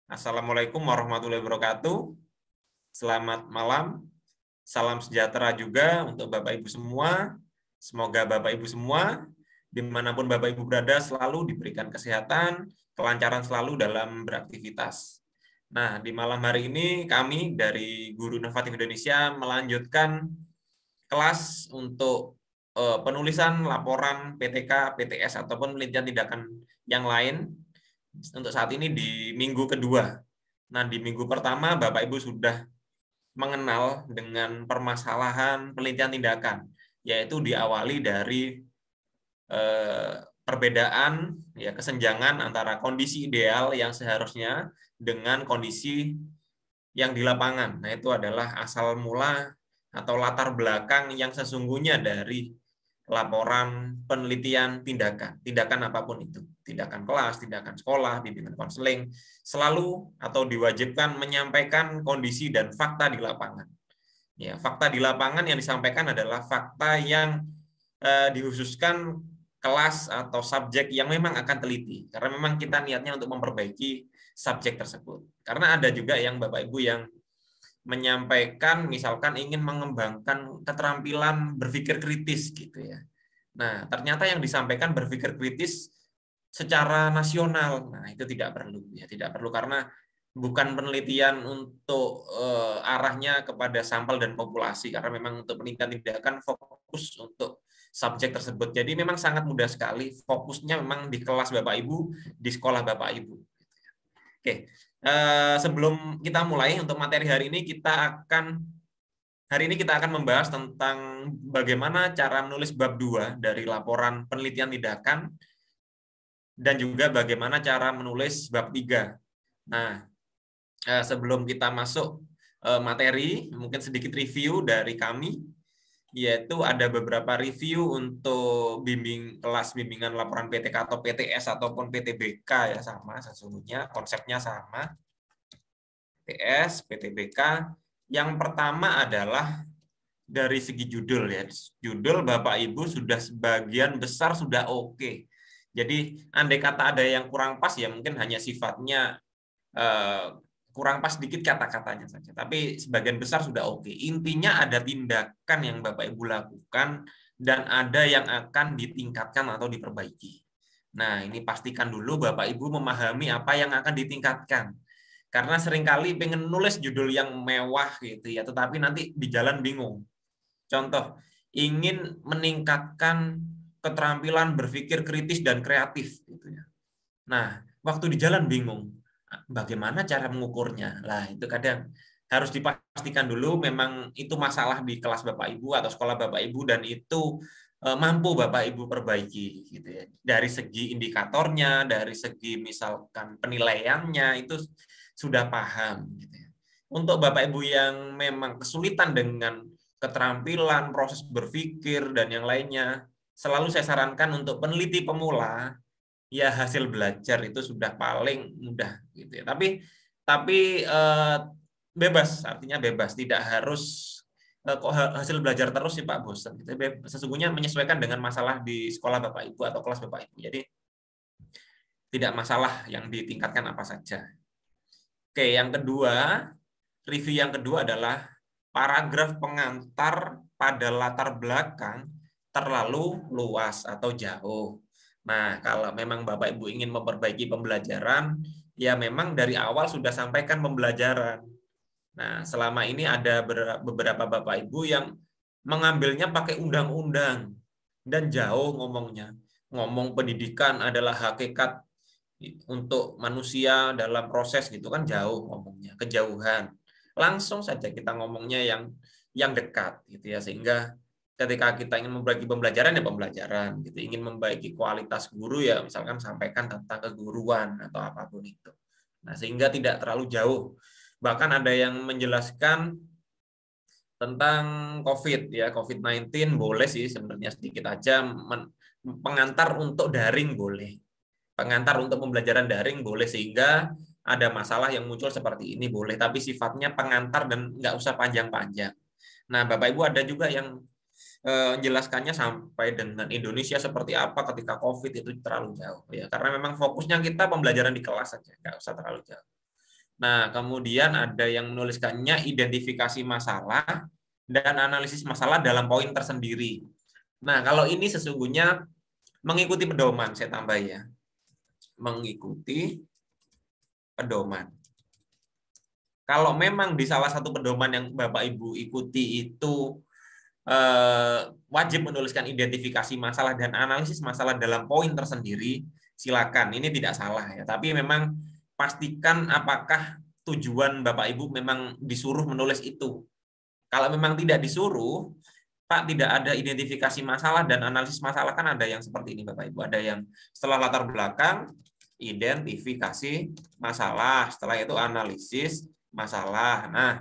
Assalamualaikum warahmatullahi wabarakatuh. Selamat malam. Salam sejahtera juga untuk Bapak Ibu semua. Semoga Bapak Ibu semua, dimanapun Bapak Ibu berada, selalu diberikan kesehatan, kelancaran selalu dalam beraktivitas. Nah, di malam hari ini kami dari Guru Inovatif Indonesia melanjutkan kelas untuk penulisan laporan PTK, PTS, ataupun penelitian tindakan yang lain untuk saat ini di minggu kedua. Nah, di minggu pertama Bapak Ibu sudah mengenal dengan permasalahan penelitian tindakan, yaitu diawali dari perbedaan ya kesenjangan antara kondisi ideal yang seharusnya dengan kondisi yang di lapangan. Nah, itu adalah asal mula atau latar belakang yang sesungguhnya dari laporan penelitian tindakan apapun itu, tindakan kelas, tindakan sekolah, bimbingan konseling, selalu atau diwajibkan menyampaikan kondisi dan fakta di lapangan. Ya, fakta di lapangan yang disampaikan adalah fakta yang dikhususkan kelas atau subjek yang memang akan teliti, karena memang kita niatnya untuk memperbaiki subjek tersebut. Karena ada juga yang Bapak Ibu yang menyampaikan misalkan ingin mengembangkan keterampilan berpikir kritis gitu ya. Nah, ternyata yang disampaikan berpikir kritis secara nasional. Nah, itu tidak perlu ya, tidak perlu karena bukan penelitian untuk arahnya kepada sampel dan populasi, karena memang untuk penelitian tindakan fokus untuk subjek tersebut. Jadi memang sangat mudah sekali, fokusnya memang di kelas Bapak Ibu, di sekolah Bapak Ibu. Oke. Sebelum kita mulai untuk materi hari ini, kita akan membahas tentang bagaimana cara menulis bab 2 dari laporan penelitian tindakan dan juga bagaimana cara menulis bab 3. Nah, sebelum kita masuk materi, mungkin sedikit review dari kami, yaitu ada beberapa review untuk kelas bimbingan laporan PTK atau PTS ataupun PTBK ya, sama sesungguhnya konsepnya sama. PTS, PTBK. Yang pertama adalah dari segi judul ya. Judul Bapak Ibu sudah sebagian besar sudah oke. Jadi andai kata ada yang kurang pas ya mungkin hanya sifatnya kurang pas sedikit kata-katanya saja. Tapi sebagian besar sudah oke. Intinya ada tindakan yang Bapak Ibu lakukan dan ada yang akan ditingkatkan atau diperbaiki. Nah, ini pastikan dulu Bapak Ibu memahami apa yang akan ditingkatkan. Karena seringkali pengen nulis judul yang mewah gitu ya, tetapi nanti di jalan bingung. Contoh, ingin meningkatkan keterampilan berpikir kritis dan kreatif gitu ya. Nah, waktu di jalan bingung, bagaimana cara mengukurnya? Lah, itu kadang harus dipastikan dulu memang itu masalah di kelas Bapak Ibu atau sekolah Bapak Ibu dan itu mampu Bapak Ibu perbaiki gitu ya. Dari segi indikatornya, dari segi misalkan penilaiannya itu sudah paham gitu ya. Untuk Bapak Ibu yang memang kesulitan dengan keterampilan, proses berpikir dan yang lainnya, selalu saya sarankan untuk peneliti pemula ya hasil belajar itu sudah paling mudah gitu ya. Tapi bebas, artinya bebas, tidak harus kok hasil belajar terus sih Pak bosan. Gitu. Sesungguhnya menyesuaikan dengan masalah di sekolah Bapak Ibu atau kelas Bapak Ibu. Jadi tidak masalah yang ditingkatkan apa saja. Oke, yang kedua, review yang kedua adalah paragraf pengantar pada latar belakang terlalu luas atau jauh. Nah, kalau memang Bapak Ibu ingin memperbaiki pembelajaran, ya memang dari awal sudah sampaikan pembelajaran. Nah, selama ini ada beberapa Bapak Ibu yang mengambilnya pakai undang-undang dan jauh ngomongnya. Ngomong pendidikan adalah hakikat untuk manusia dalam proses gitu kan jauh ngomongnya, kejauhan. Langsung saja kita ngomongnya yang dekat gitu ya, sehingga ketika kita ingin memperbaiki pembelajaran ya pembelajaran gitu, ingin memperbaiki kualitas guru ya misalkan sampaikan tentang keguruan atau apapun itu. Nah, sehingga tidak terlalu jauh. Bahkan ada yang menjelaskan tentang COVID ya, COVID-19 boleh sih sebenarnya sedikit aja, pengantar untuk daring boleh. Pengantar untuk pembelajaran daring boleh, sehingga ada masalah yang muncul seperti ini boleh, tapi sifatnya pengantar dan nggak usah panjang-panjang. Nah, Bapak Ibu ada juga yang menjelaskannya sampai dengan Indonesia seperti apa ketika COVID itu terlalu jauh ya, karena memang fokusnya kita pembelajaran di kelas saja, nggak usah terlalu jauh. Nah, kemudian ada yang menuliskannya identifikasi masalah dan analisis masalah dalam poin tersendiri. Nah, kalau ini sesungguhnya mengikuti pedoman, saya tambah ya. Mengikuti pedoman. Kalau memang di salah satu pedoman yang Bapak Ibu ikuti itu wajib menuliskan identifikasi masalah dan analisis masalah dalam poin tersendiri, silakan. Ini tidak salah ya. Tapi memang pastikan apakah tujuan Bapak Ibu memang disuruh menulis itu. Kalau memang tidak disuruh, Pak, tidak ada identifikasi masalah dan analisis masalah, kan ada yang seperti ini Bapak Ibu. Ada yang setelah latar belakang, identifikasi masalah, setelah itu analisis masalah. Nah,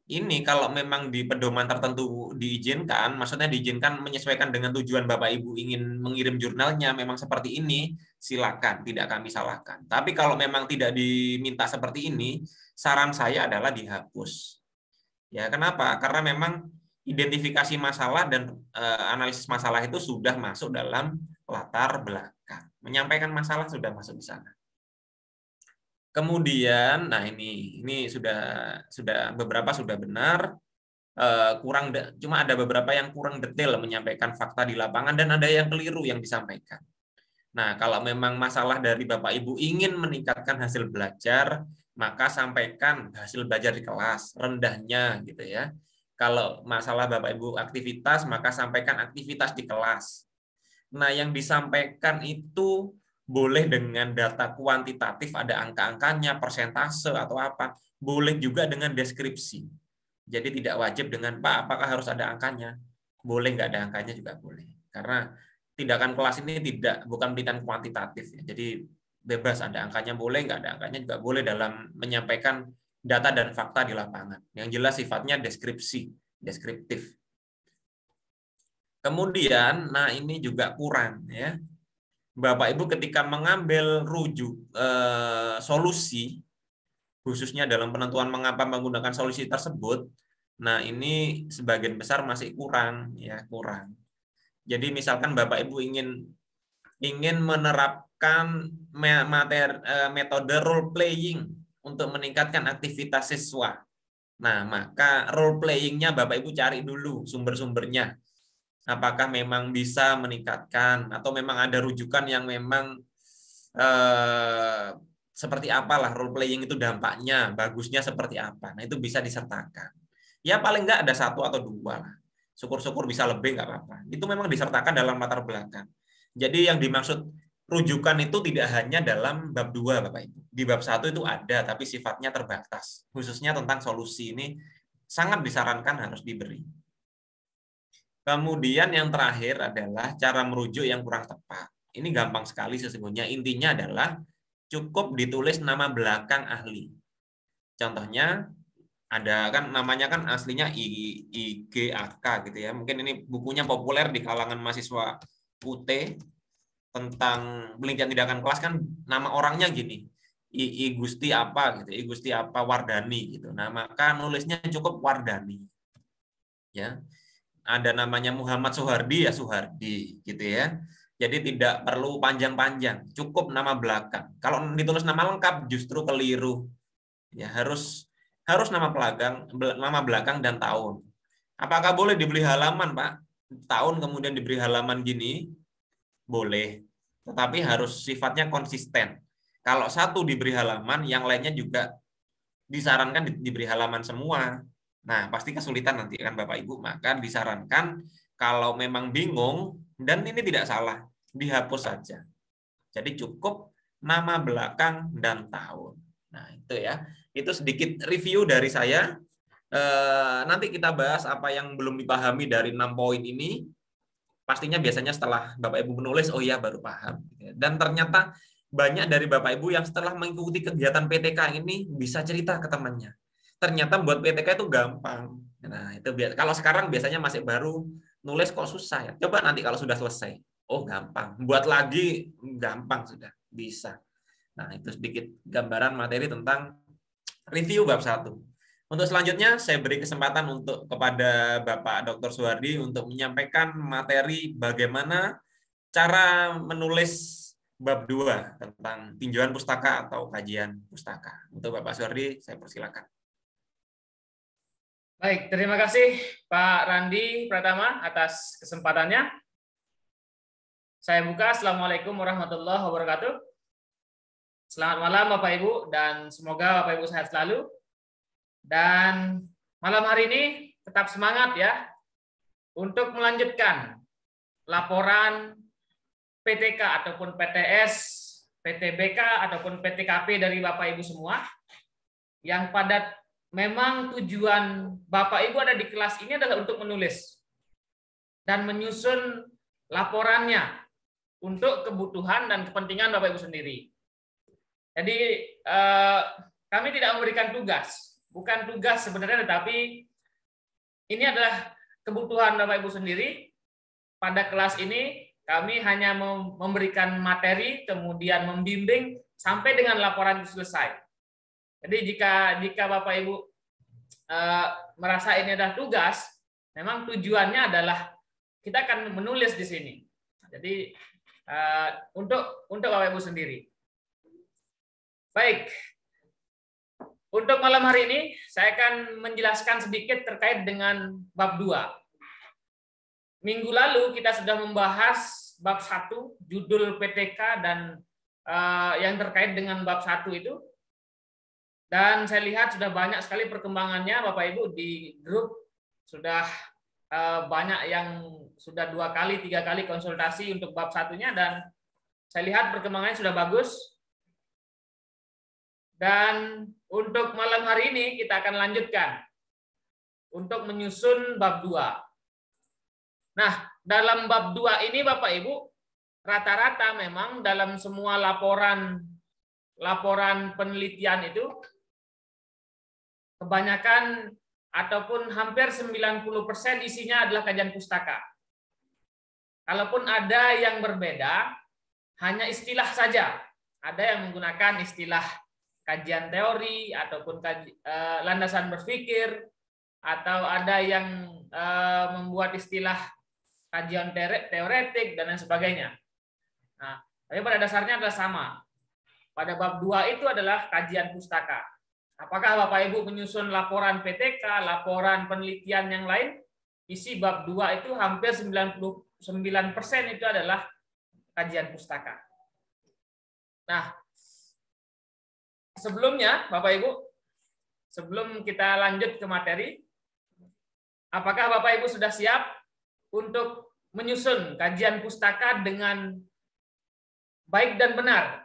ini kalau memang di pedoman tertentu diizinkan, maksudnya diizinkan menyesuaikan dengan tujuan Bapak Ibu ingin mengirim jurnalnya, memang seperti ini, silakan, tidak kami salahkan. Tapi kalau memang tidak diminta seperti ini, saran saya adalah dihapus. Ya, kenapa? Karena memang identifikasi masalah dan analisis masalah itu sudah masuk dalam latar belakang. Menyampaikan masalah sudah masuk di sana. Kemudian, nah ini sudah beberapa sudah benar, kurang cuma ada beberapa yang kurang detail menyampaikan fakta di lapangan dan ada yang keliru yang disampaikan. Nah, kalau memang masalah dari Bapak Ibu ingin meningkatkan hasil belajar, maka sampaikan hasil belajar di kelas, rendahnya gitu ya. Kalau masalah Bapak Ibu aktivitas, maka sampaikan aktivitas di kelas. Nah, yang disampaikan itu boleh dengan data kuantitatif, ada angka-angkanya, persentase atau apa. Boleh juga dengan deskripsi. Jadi tidak wajib dengan, Pak, apakah harus ada angkanya? Boleh, nggak ada angkanya juga boleh. Karena tindakan kelas ini bukan penelitian kuantitatif. Jadi bebas, ada angkanya boleh, nggak ada angkanya juga boleh dalam menyampaikan data dan fakta di lapangan. Yang jelas sifatnya deskriptif. Kemudian, nah ini juga kurang ya. Bapak Ibu ketika mengambil rujuk solusi, khususnya dalam penentuan mengapa menggunakan solusi tersebut, nah ini sebagian besar masih kurang ya, kurang. Jadi misalkan Bapak Ibu ingin menerapkan metode role playing untuk meningkatkan aktivitas siswa. Nah, maka role playing-nya Bapak Ibu cari dulu sumber-sumbernya. Apakah memang bisa meningkatkan atau memang ada rujukan yang memang seperti apalah role playing itu dampaknya, bagusnya seperti apa. Nah, itu bisa disertakan. Ya paling nggak ada 1 atau 2 lah. Syukur-syukur bisa lebih nggak apa-apa. Itu memang disertakan dalam latar belakang. Jadi yang dimaksud rujukan itu tidak hanya dalam bab 2 Bapak Ibu. Di bab 1 itu ada tapi sifatnya terbatas. Khususnya tentang solusi ini sangat disarankan harus diberi. Kemudian yang terakhir adalah cara merujuk yang kurang tepat. Ini gampang sekali sesungguhnya. Intinya adalah cukup ditulis nama belakang ahli. Contohnya ada kan namanya kan aslinya IGAK gitu ya. Mungkin ini bukunya populer di kalangan mahasiswa UT tentang penelitian tindakan kelas, kan nama orangnya gini. I Gusti apa gitu. I Gusti apa Wardani gitu. Nah, maka nulisnya cukup Wardani. Ya. Ada namanya Muhammad Soehardi ya Soehardi gitu ya. Jadi tidak perlu panjang-panjang, cukup nama belakang. Kalau ditulis nama lengkap justru keliru. Ya, harus nama belakang dan tahun. Apakah boleh diberi halaman, Pak? Tahun kemudian diberi halaman gini? Boleh. Tetapi harus sifatnya konsisten. Kalau satu diberi halaman, yang lainnya juga disarankan diberi halaman semua. Nah, pasti kesulitan nanti kan Bapak Ibu, maka disarankan kalau memang bingung, dan ini tidak salah, dihapus saja. Jadi cukup nama belakang dan tahun. Nah, itu ya. Itu sedikit review dari saya. Nanti kita bahas apa yang belum dipahami dari 6 poin ini. Pastinya biasanya setelah Bapak Ibu menulis, oh iya baru paham. Dan ternyata banyak dari Bapak Ibu yang setelah mengikuti kegiatan PTK ini bisa cerita ke temannya. Ternyata buat PTK itu gampang. Nah, itu kalau sekarang biasanya masih baru nulis kok susah ya. Coba nanti kalau sudah selesai. Oh, gampang. Buat lagi gampang sudah, bisa. Nah, itu sedikit gambaran materi tentang review bab 1. Untuk selanjutnya, saya beri kesempatan kepada Bapak Dr. Suhardi untuk menyampaikan materi bagaimana cara menulis bab 2 tentang tinjauan pustaka atau kajian pustaka. Untuk Bapak Suhardi, saya persilakan. Baik, terima kasih Pak Randi Pratama atas kesempatannya. Saya buka. Assalamualaikum warahmatullahi wabarakatuh. Selamat malam Bapak Ibu, dan semoga Bapak Ibu sehat selalu. Dan malam hari ini tetap semangat ya untuk melanjutkan laporan PTK ataupun PTS, PTBK ataupun PTKP dari Bapak Ibu semua, yang pada memang tujuan Bapak Ibu ada di kelas ini adalah untuk menulis dan menyusun laporannya untuk kebutuhan dan kepentingan Bapak Ibu sendiri. Jadi kami tidak memberikan tugas. Bukan tugas sebenarnya, tetapi ini adalah kebutuhan Bapak Ibu sendiri. Pada kelas ini kami hanya memberikan materi, kemudian membimbing sampai dengan laporan itu selesai. Jadi jika Bapak Ibu merasa ini adalah tugas, memang tujuannya adalah kita akan menulis di sini. Jadi untuk Bapak Ibu sendiri. Baik. Untuk malam hari ini, saya akan menjelaskan sedikit terkait dengan bab 2. Minggu lalu kita sudah membahas bab 1, judul PTK dan yang terkait dengan bab 1 itu. Dan saya lihat sudah banyak sekali perkembangannya Bapak Ibu di grup. Sudah banyak yang sudah 2 kali, 3 kali konsultasi untuk bab 1-nya, dan saya lihat perkembangannya sudah bagus. Dan untuk malam hari ini kita akan lanjutkan untuk menyusun bab 2. Nah, dalam bab 2 ini Bapak Ibu, rata-rata memang dalam semua laporan penelitian itu, kebanyakan ataupun hampir 90% isinya adalah kajian pustaka. Kalaupun ada yang berbeda, hanya istilah saja. Ada yang menggunakan istilah kajian teori ataupun landasan berpikir, atau ada yang membuat istilah kajian teoretik dan lain sebagainya. Nah, tapi pada dasarnya adalah sama. Pada bab 2 itu adalah kajian pustaka. Apakah Bapak Ibu menyusun laporan PTK, laporan penelitian yang lain, isi bab 2 itu hampir 99% itu adalah kajian pustaka. Nah, sebelumnya, Bapak Ibu, sebelum kita lanjut ke materi, apakah Bapak Ibu sudah siap untuk menyusun kajian pustaka dengan baik dan benar?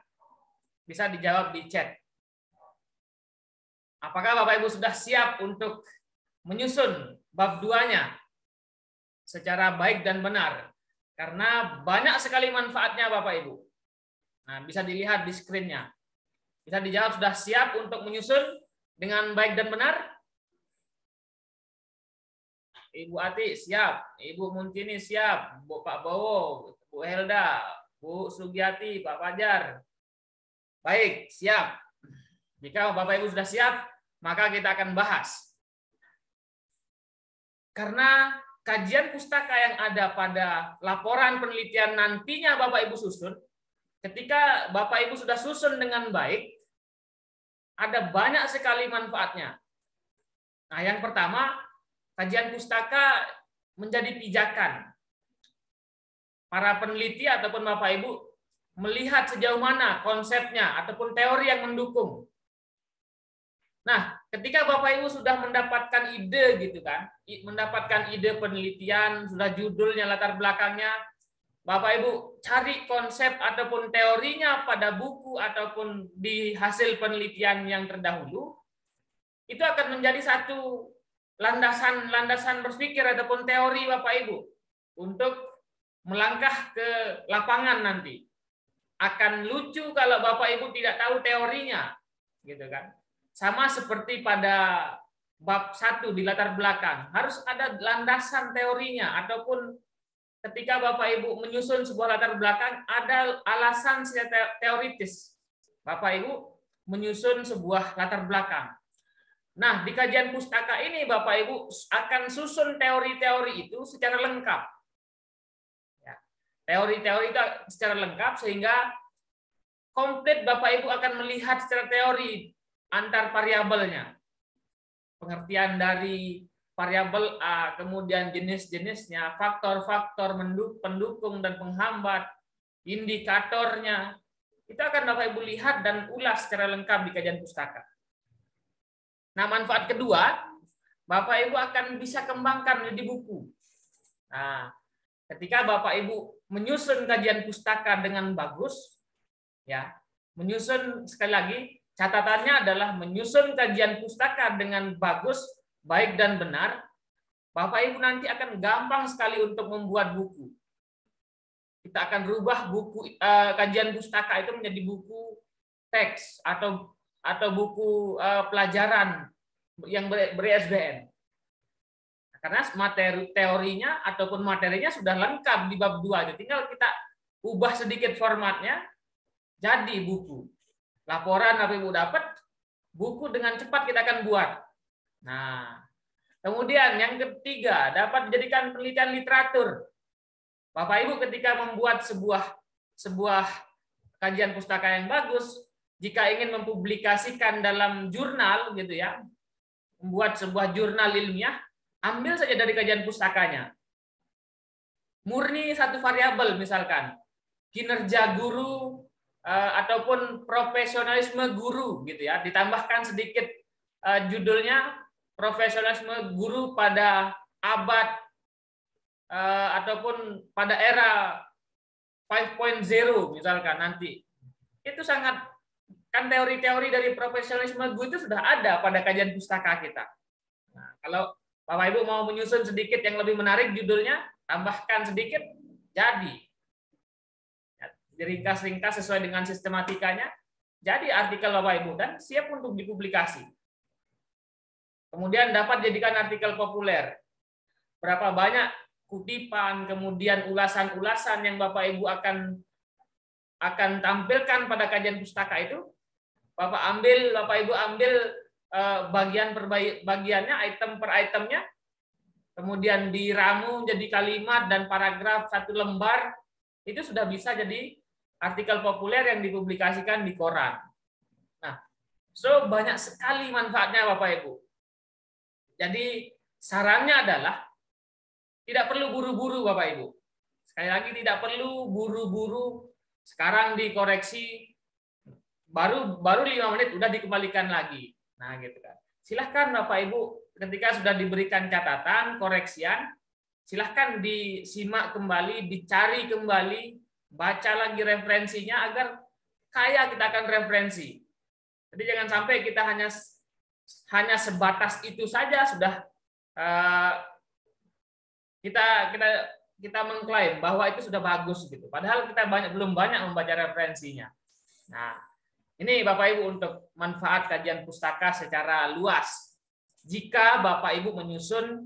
Bisa dijawab di chat. Apakah Bapak Ibu sudah siap untuk menyusun bab 2-nya secara baik dan benar? Karena banyak sekali manfaatnya Bapak Ibu. Nah, bisa dilihat di screen-nya. Bisa dijawab sudah siap untuk menyusun dengan baik dan benar? Ibu Ati siap, Ibu Muntini siap, Pak Bowo, Bu Helda, Bu Sugiati, Pak Fajar. Baik, siap. Jika Bapak Ibu sudah siap, maka kita akan bahas. Karena kajian pustaka yang ada pada laporan penelitian nantinya Bapak Ibu susun, ketika Bapak Ibu sudah susun dengan baik, ada banyak sekali manfaatnya. Nah, yang pertama, kajian pustaka menjadi pijakan. Para peneliti ataupun Bapak Ibu melihat sejauh mana konsepnya ataupun teori yang mendukung. Nah, ketika Bapak Ibu sudah mendapatkan ide gitu kan, mendapatkan ide penelitian, sudah judulnya, latar belakangnya, Bapak Ibu cari konsep ataupun teorinya pada buku ataupun di hasil penelitian yang terdahulu, itu akan menjadi satu landasan berpikir ataupun teori Bapak Ibu untuk melangkah ke lapangan nanti. Akan lucu kalau Bapak Ibu tidak tahu teorinya, gitu kan. Sama seperti pada bab 1 di latar belakang, harus ada landasan teorinya, ataupun ketika Bapak Ibu menyusun sebuah latar belakang, ada alasan teoritis. Bapak Ibu menyusun sebuah latar belakang. Nah, di kajian pustaka ini Bapak Ibu akan susun teori-teori itu secara lengkap. Ya. Teori-teori itu secara lengkap sehingga komplit Bapak Ibu akan melihat secara teori antar variabelnya. Pengertian dari variabel A, kemudian jenis-jenisnya, faktor-faktor pendukung dan penghambat, indikatornya. Itu akan Bapak Ibu lihat dan ulas secara lengkap di kajian pustaka. Nah, manfaat kedua, Bapak Ibu akan bisa kembangkan di buku. Nah, ketika Bapak Ibu menyusun kajian pustaka dengan bagus, ya, menyusun sekali lagi catatannya adalah menyusun kajian pustaka dengan bagus, baik dan benar. Bapak Ibu nanti akan gampang sekali untuk membuat buku. Kita akan rubah buku kajian pustaka itu menjadi buku teks atau buku pelajaran yang ber-ISBN. Karena materi teorinya ataupun materinya sudah lengkap di bab 2. Tinggal kita ubah sedikit formatnya, jadi buku. Laporan apa Ibu dapat, buku dengan cepat kita akan buat. Nah, kemudian yang ketiga, dapat dijadikan penelitian literatur. Bapak Ibu ketika membuat sebuah kajian pustaka yang bagus, jika ingin mempublikasikan dalam jurnal gitu ya, membuat sebuah jurnal ilmiah, ambil saja dari kajian pustakanya. Murni satu variabel misalkan, kinerja guru ataupun profesionalisme guru gitu ya, ditambahkan sedikit judulnya profesionalisme guru pada abad ataupun pada era 5.0 misalkan nanti. Itu sangat, kan teori-teori dari profesionalisme guru itu sudah ada pada kajian pustaka kita. Nah, kalau Bapak Ibu mau menyusun sedikit yang lebih menarik judulnya, tambahkan sedikit, jadi. Diringkas-ringkas sesuai dengan sistematikanya, jadi artikel Bapak Ibu dan siap untuk dipublikasi. Kemudian dapat jadikan artikel populer. Berapa banyak kutipan, kemudian ulasan-ulasan yang Bapak Ibu akan tampilkan pada kajian pustaka itu, Bapak Ibu ambil bagian per bagiannya, item per itemnya, kemudian diramu jadi kalimat dan paragraf satu lembar, itu sudah bisa jadi artikel populer yang dipublikasikan di koran. Nah, so banyak sekali manfaatnya Bapak Ibu. Jadi sarannya adalah tidak perlu buru-buru Bapak Ibu. Sekali lagi tidak perlu buru-buru, sekarang dikoreksi, baru 5 menit udah dikembalikan lagi. Nah, gitu kan. Silahkan Bapak Ibu ketika sudah diberikan catatan, koreksian, silahkan disimak kembali, dicari kembali, baca lagi referensinya agar kaya kita akan referensi. Jadi jangan sampai kita hanya sebatas itu saja sudah kita mengklaim bahwa itu sudah bagus gitu. Padahal kita belum banyak membaca referensinya. Nah, ini Bapak Ibu untuk manfaat kajian pustaka secara luas. Jika Bapak Ibu menyusun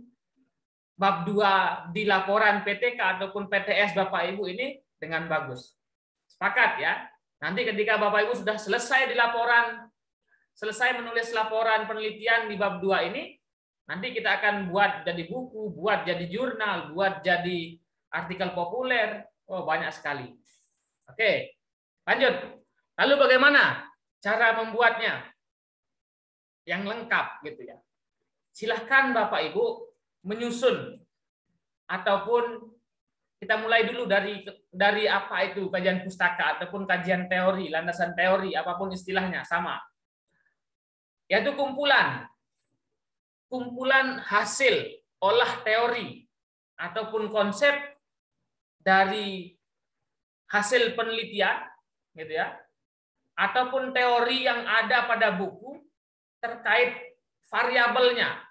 bab 2 di laporan PTK ataupun PTS Bapak Ibu ini dengan bagus. Sepakat ya? Nanti ketika Bapak Ibu sudah selesai di laporan, selesai menulis laporan penelitian di bab 2 ini, nanti kita akan buat jadi buku, buat jadi jurnal, buat jadi artikel populer. Oh, banyak sekali. Oke, lanjut. Lalu bagaimana cara membuatnya yang lengkap gitu ya? Silahkan Bapak Ibu menyusun ataupun kita mulai dulu dari apa itu kajian pustaka ataupun kajian teori, landasan teori, apapun istilahnya sama. Yaitu kumpulan hasil olah teori ataupun konsep dari hasil penelitian gitu ya. Ataupun teori yang ada pada buku terkait variabelnya.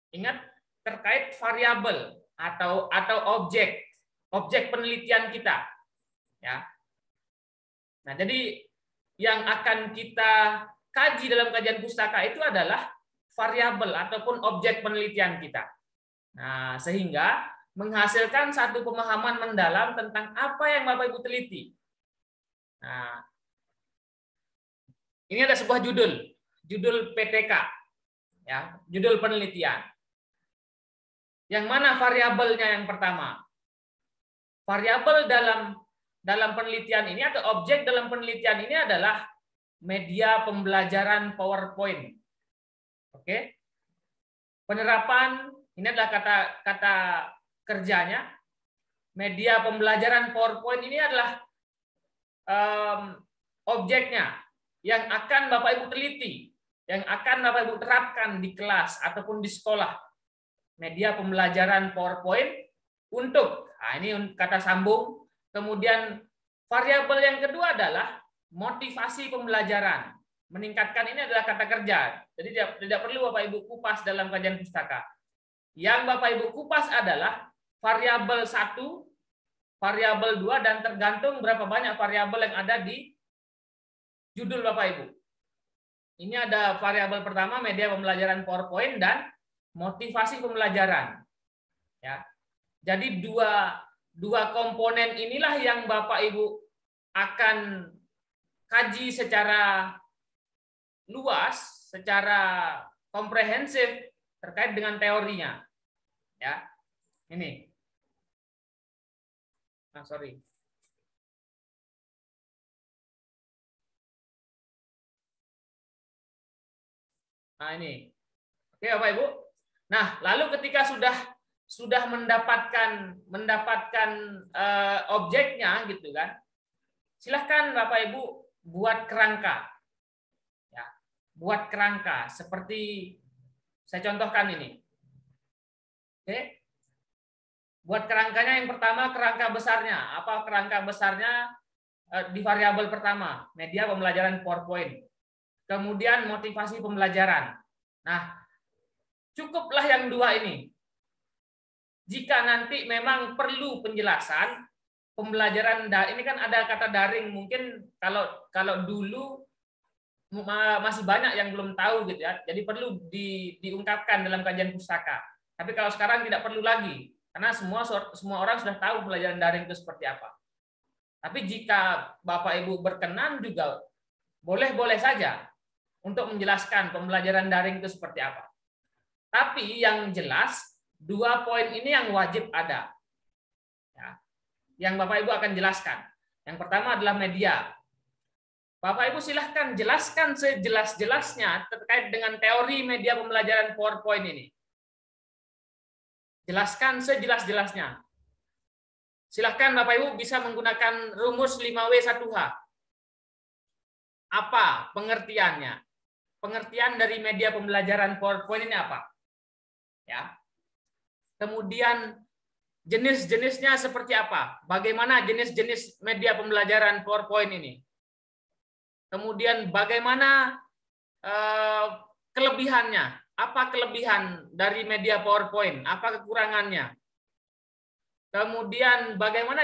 Ingat, terkait variabel atau objek penelitian kita. Ya. Nah, jadi yang akan kita kaji dalam kajian pustaka itu adalah variabel ataupun objek penelitian kita. Nah, sehingga menghasilkan satu pemahaman mendalam tentang apa yang Bapak Ibu teliti. Nah, ini ada sebuah judul PTK. Ya, judul penelitian. Yang mana variabelnya yang pertama? Variabel dalam penelitian ini atau objek dalam penelitian ini adalah media pembelajaran PowerPoint. Oke. Penerapan ini adalah kata kerjanya. Media pembelajaran PowerPoint ini adalah objeknya yang akan Bapak Ibu teliti, yang akan Bapak Ibu terapkan di kelas ataupun di sekolah. Media pembelajaran PowerPoint untuk, nah ini kata sambung. Kemudian variabel yang kedua adalah motivasi pembelajaran. Meningkatkan ini adalah kata kerja. Jadi tidak perlu Bapak Ibu kupas dalam kajian pustaka. Yang Bapak Ibu kupas adalah variabel 1, variabel 2, dan tergantung berapa banyak variabel yang ada di judul Bapak Ibu. Ini ada variabel pertama, media pembelajaran PowerPoint, dan motivasi pembelajaran. Ya. Jadi dua komponen inilah yang Bapak Ibu akan kaji secara luas, secara komprehensif terkait dengan teorinya. Ya. Ini. Sorry. Nah, ini. Oke, Bapak Ibu. Nah, lalu ketika sudah mendapatkan objeknya gitu kan. Silahkan Bapak Ibu buat kerangka. Ya, buat kerangka seperti saya contohkan ini. Oke. Buat kerangkanya yang pertama, kerangka besarnya. Apa kerangka besarnya di variabel pertama, media pembelajaran PowerPoint. Kemudian motivasi pembelajaran. Nah, cukuplah yang dua ini. Jika nanti memang perlu penjelasan, pembelajaran ini kan ada kata daring, mungkin kalau dulu masih banyak yang belum tahu gitu ya. Jadi perlu diungkapkan dalam kajian pustaka. Tapi kalau sekarang tidak perlu lagi. Karena semua orang sudah tahu pelajaran daring itu seperti apa. Tapi jika Bapak Ibu berkenan juga boleh-boleh saja untuk menjelaskan pembelajaran daring itu seperti apa. Tapi yang jelas 2 poin ini yang wajib ada. Ya. Yang Bapak Ibu akan jelaskan. Yang pertama adalah media. Bapak Ibu silahkan jelaskan sejelas-jelasnya terkait dengan teori media pembelajaran PowerPoint ini. Jelaskan sejelas-jelasnya. Silahkan Bapak Ibu bisa menggunakan rumus 5W1H. Apa pengertiannya? Pengertian dari media pembelajaran PowerPoint ini apa? Ya. Kemudian jenis-jenisnya seperti apa? Bagaimana jenis-jenis media pembelajaran PowerPoint ini? Kemudian bagaimana kelebihannya? Apa kelebihan dari media PowerPoint? Apa kekurangannya? Kemudian bagaimana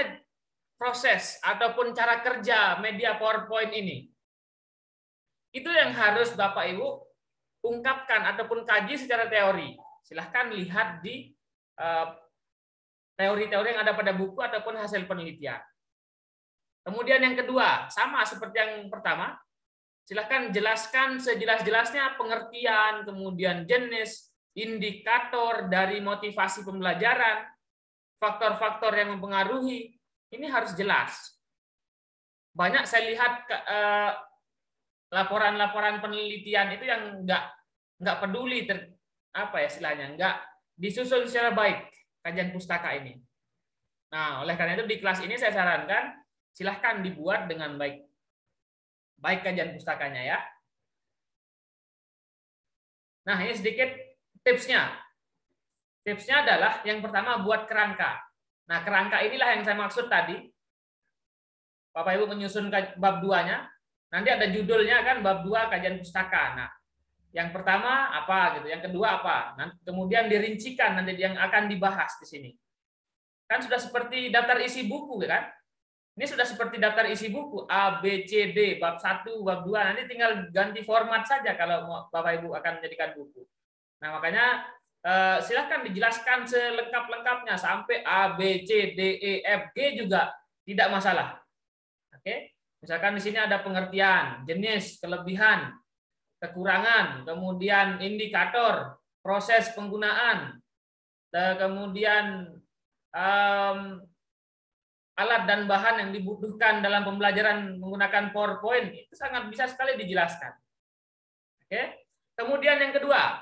proses ataupun cara kerja media PowerPoint ini? Itu yang harus Bapak Ibu ungkapkan ataupun kaji secara teori. Silahkan lihat di teori-teori yang ada pada buku ataupun hasil penelitian. Kemudian yang kedua, sama seperti yang pertama, silahkan jelaskan sejelas-jelasnya pengertian, kemudian jenis, indikator dari motivasi pembelajaran, faktor-faktor yang mempengaruhi, ini harus jelas. Banyak saya lihat laporan-laporan penelitian itu yang nggak peduli istilahnya, nggak disusun secara baik kajian pustaka ini. Nah, oleh karena itu di kelas ini saya sarankan silahkan dibuat dengan baik. Baik kajian pustakanya ya. Nah, ini sedikit tipsnya. Tipsnya adalah yang pertama buat kerangka. Nah, kerangka inilah yang saya maksud tadi. Bapak Ibu menyusun bab 2-nya. Nanti ada judulnya kan bab 2 kajian pustaka. Nah, yang pertama apa gitu, yang kedua apa. Nanti kemudian dirincikan nanti yang akan dibahas di sini. Kan sudah seperti daftar isi buku kan? Ini sudah seperti daftar isi buku A, B, C, D, bab 1, bab 2. Nanti tinggal ganti format saja kalau Bapak Ibu akan menjadikan buku. Nah, makanya silakan dijelaskan selengkap-lengkapnya sampai A, B, C, D, E, F, G juga tidak masalah. Oke? Misalkan di sini ada pengertian, jenis, kelebihan. kekurangan, kemudian indikator, proses penggunaan, kemudian alat dan bahan yang dibutuhkan dalam pembelajaran menggunakan PowerPoint, itu sangat bisa sekali dijelaskan. Oke. Kemudian yang kedua,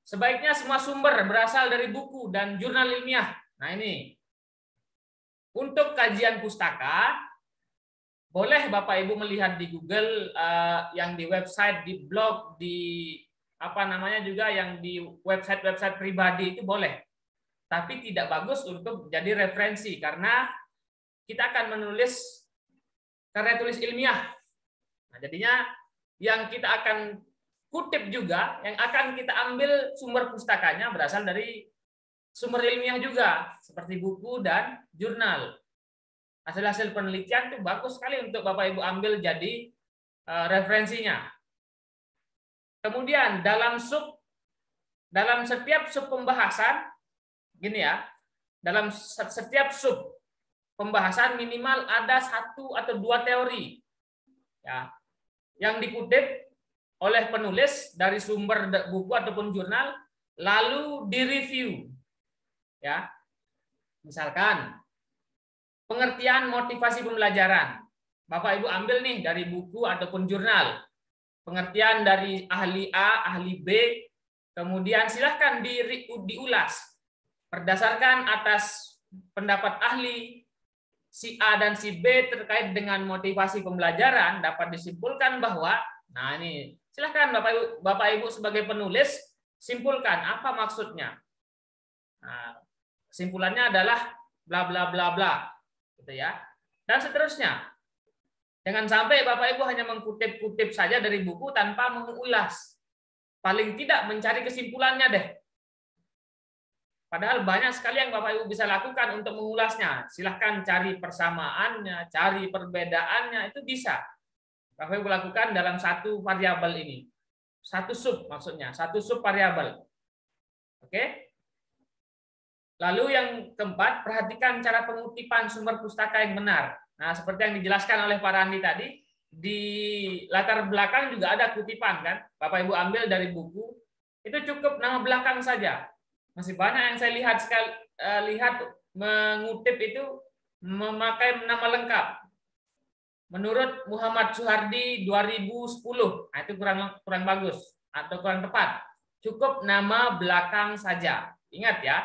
sebaiknya semua sumber berasal dari buku dan jurnal ilmiah. Nah ini, untuk kajian pustaka, boleh Bapak Ibu melihat di Google, yang di website, di blog, di apa namanya juga yang di website-website pribadi itu boleh. Tapi tidak bagus untuk jadi referensi karena kita akan menulis karya tulis ilmiah. Nah, jadinya yang kita akan kutip juga, yang akan kita ambil sumber pustakanya berasal dari sumber ilmiah juga, seperti buku dan jurnal. Hasil-hasil penelitian itu bagus sekali untuk Bapak Ibu ambil jadi referensinya. Kemudian dalam setiap sub pembahasan, gini ya, dalam setiap sub pembahasan minimal ada 1 atau 2 teori ya, yang dikutip oleh penulis dari sumber buku ataupun jurnal, lalu direview. Ya, misalkan pengertian motivasi pembelajaran, Bapak Ibu ambil nih dari buku ataupun jurnal, pengertian dari ahli A, ahli B, kemudian silahkan diulas berdasarkan atas pendapat ahli si A dan si B terkait dengan motivasi pembelajaran, dapat disimpulkan bahwa, nah ini silahkan Bapak Ibu sebagai penulis simpulkan apa maksudnya. Nah, kesimpulannya adalah bla bla bla bla, gitu ya. Dan seterusnya. Jangan sampai Bapak Ibu hanya mengkutip-kutip saja dari buku tanpa mengulas. Paling tidak mencari kesimpulannya deh. Padahal banyak sekali yang Bapak Ibu bisa lakukan untuk mengulasnya. Silahkan cari persamaannya, cari perbedaannya, itu bisa. Bapak Ibu lakukan dalam satu variabel ini. Satu sub maksudnya, satu sub variabel. Oke? Lalu yang keempat, perhatikan cara pengutipan sumber pustaka yang benar. Nah, seperti yang dijelaskan oleh Pak Randi tadi, di latar belakang juga ada kutipan kan. Bapak Ibu ambil dari buku, itu cukup nama belakang saja. Masih banyak yang saya lihat mengutip itu memakai nama lengkap. Menurut Muhammad Suhardi 2010, nah itu kurang bagus atau kurang tepat. Cukup nama belakang saja. Ingat ya,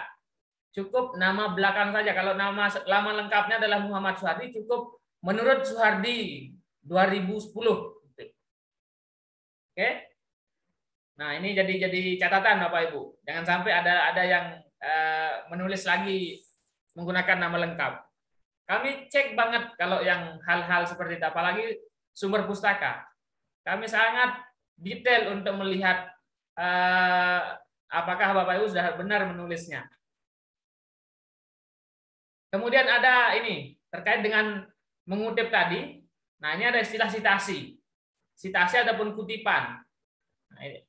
cukup nama belakang saja. Kalau nama lengkapnya adalah Muhammad Suhardi, cukup menurut Suhardi 2010. Oke. Nah, ini jadi catatan Bapak Ibu. Jangan sampai ada yang menulis lagi menggunakan nama lengkap. Kami cek banget kalau yang hal-hal seperti itu, apalagi sumber pustaka. Kami sangat detail untuk melihat apakah Bapak Ibu sudah benar menulisnya. Kemudian ada ini terkait dengan mengutip tadi. Nah, ini ada istilah sitasi. Sitasi ataupun kutipan. Nah, ini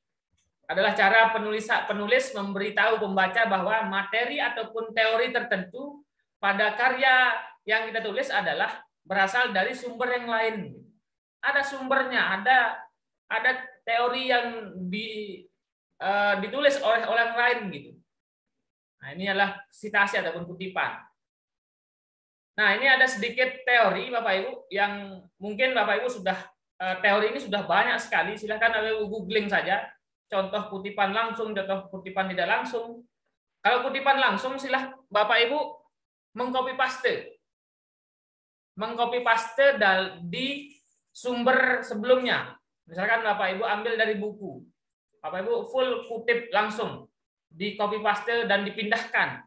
adalah cara penulis memberitahu pembaca bahwa materi ataupun teori tertentu pada karya yang kita tulis adalah berasal dari sumber yang lain. Ada sumbernya, ada teori yang ditulis oleh orang lain gitu. Nah, ini adalah sitasi ataupun kutipan. Nah, ini ada sedikit teori Bapak Ibu yang mungkin Bapak Ibu sudah teori ini sudah banyak sekali. Silahkan Bapak Ibu googling saja. Contoh kutipan langsung, contoh kutipan tidak langsung. Kalau kutipan langsung, silahkan Bapak Ibu mengcopy paste. Mengcopy paste di sumber sebelumnya. Misalkan Bapak Ibu ambil dari buku. Bapak Ibu full kutip langsung. Di copy paste dan dipindahkan.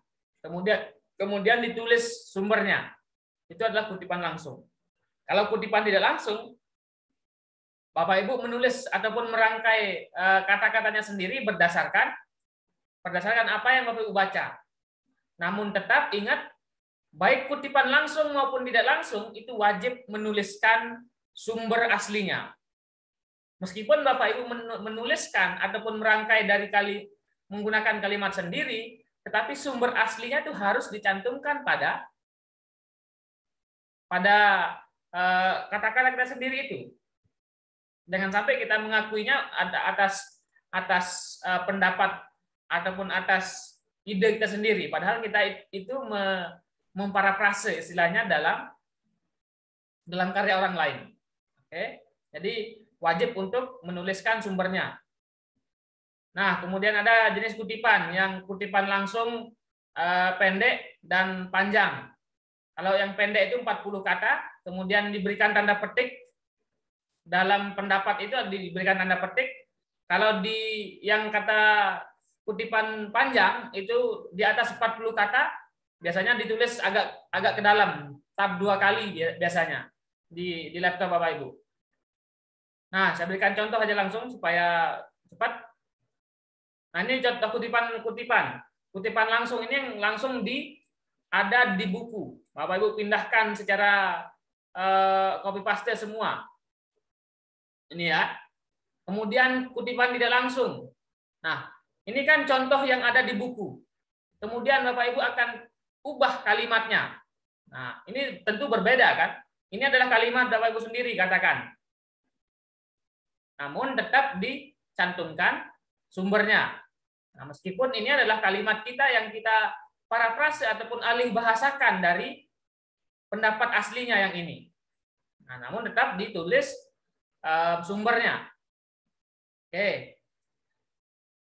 Kemudian ditulis sumbernya. Itu adalah kutipan langsung. Kalau kutipan tidak langsung, Bapak Ibu menulis ataupun merangkai kata-katanya sendiri berdasarkan apa yang Bapak Ibu baca. Namun tetap ingat, baik kutipan langsung maupun tidak langsung itu wajib menuliskan sumber aslinya. Meskipun Bapak Ibu menuliskan ataupun merangkai dari menggunakan kalimat sendiri, tetapi sumber aslinya itu harus dicantumkan pada kata-kata kita sendiri itu. Jangan sampai kita mengakuinya atas pendapat ataupun atas ide kita sendiri, padahal kita itu memparafrase istilahnya dalam karya orang lain. Oke, jadi wajib untuk menuliskan sumbernya. Nah, kemudian ada jenis kutipan, yang kutipan langsung pendek dan panjang. Kalau yang pendek itu 40 kata, kemudian diberikan tanda petik. Dalam pendapat itu diberikan tanda petik. Kalau di yang kata kutipan panjang itu di atas 40 kata, biasanya ditulis agak ke dalam, tab 2 kali biasanya di laptop Bapak Ibu. Nah, saya berikan contoh aja langsung supaya cepat. Nah, ini contoh kutipan. Kutipan langsung ini yang langsung ada di buku. Bapak Ibu pindahkan secara copy paste semua. Ini ya. Kemudian kutipan tidak langsung. Nah, ini kan contoh yang ada di buku. Kemudian Bapak Ibu akan ubah kalimatnya. Nah, ini tentu berbeda kan? Ini adalah kalimat Bapak Ibu sendiri katakan. Namun tetap dicantumkan sumbernya. Nah, meskipun ini adalah kalimat kita yang kita parafrase ataupun alih bahasakan dari pendapat aslinya yang ini. Nah, namun tetap ditulis sumbernya. Oke.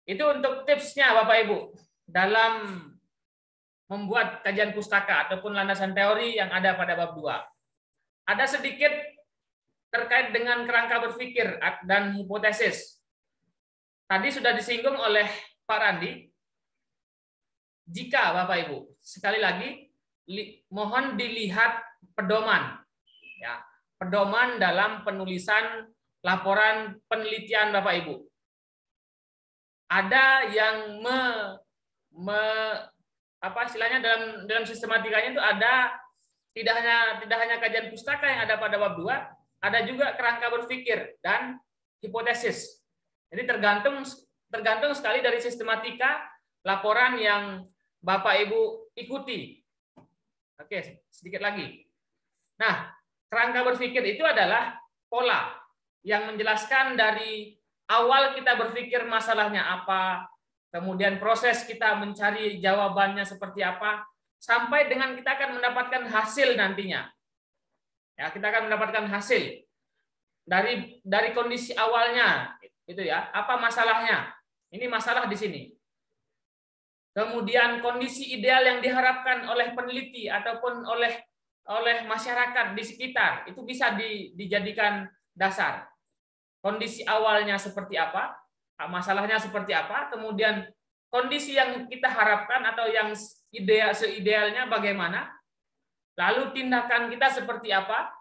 Itu untuk tipsnya Bapak Ibu dalam membuat kajian pustaka ataupun landasan teori yang ada pada bab 2. Ada sedikit terkait dengan kerangka berpikir dan hipotesis. Tadi sudah disinggung oleh Pak Randi. Jika Bapak Ibu, sekali lagi mohon dilihat pedoman, ya, pedoman dalam penulisan laporan penelitian Bapak Ibu. Ada yang apa istilahnya dalam sistematikanya itu ada tidak hanya kajian pustaka yang ada pada bab 2, ada juga kerangka berpikir dan hipotesis. Jadi tergantung sekali dari sistematika laporan yang Bapak Ibu ikuti. Oke, sedikit lagi. Nah, kerangka berpikir itu adalah pola yang menjelaskan dari awal kita berpikir masalahnya apa, kemudian proses kita mencari jawabannya seperti apa, sampai dengan kita akan mendapatkan hasil nantinya. Ya, kita akan mendapatkan hasil dari kondisi awalnya, itu ya. Apa masalahnya? Ini masalah di sini. Kemudian kondisi ideal yang diharapkan oleh peneliti ataupun oleh masyarakat di sekitar itu bisa dijadikan dasar. Kondisi awalnya seperti apa, masalahnya seperti apa, kemudian kondisi yang kita harapkan atau yang seidealnya bagaimana, lalu tindakan kita seperti apa,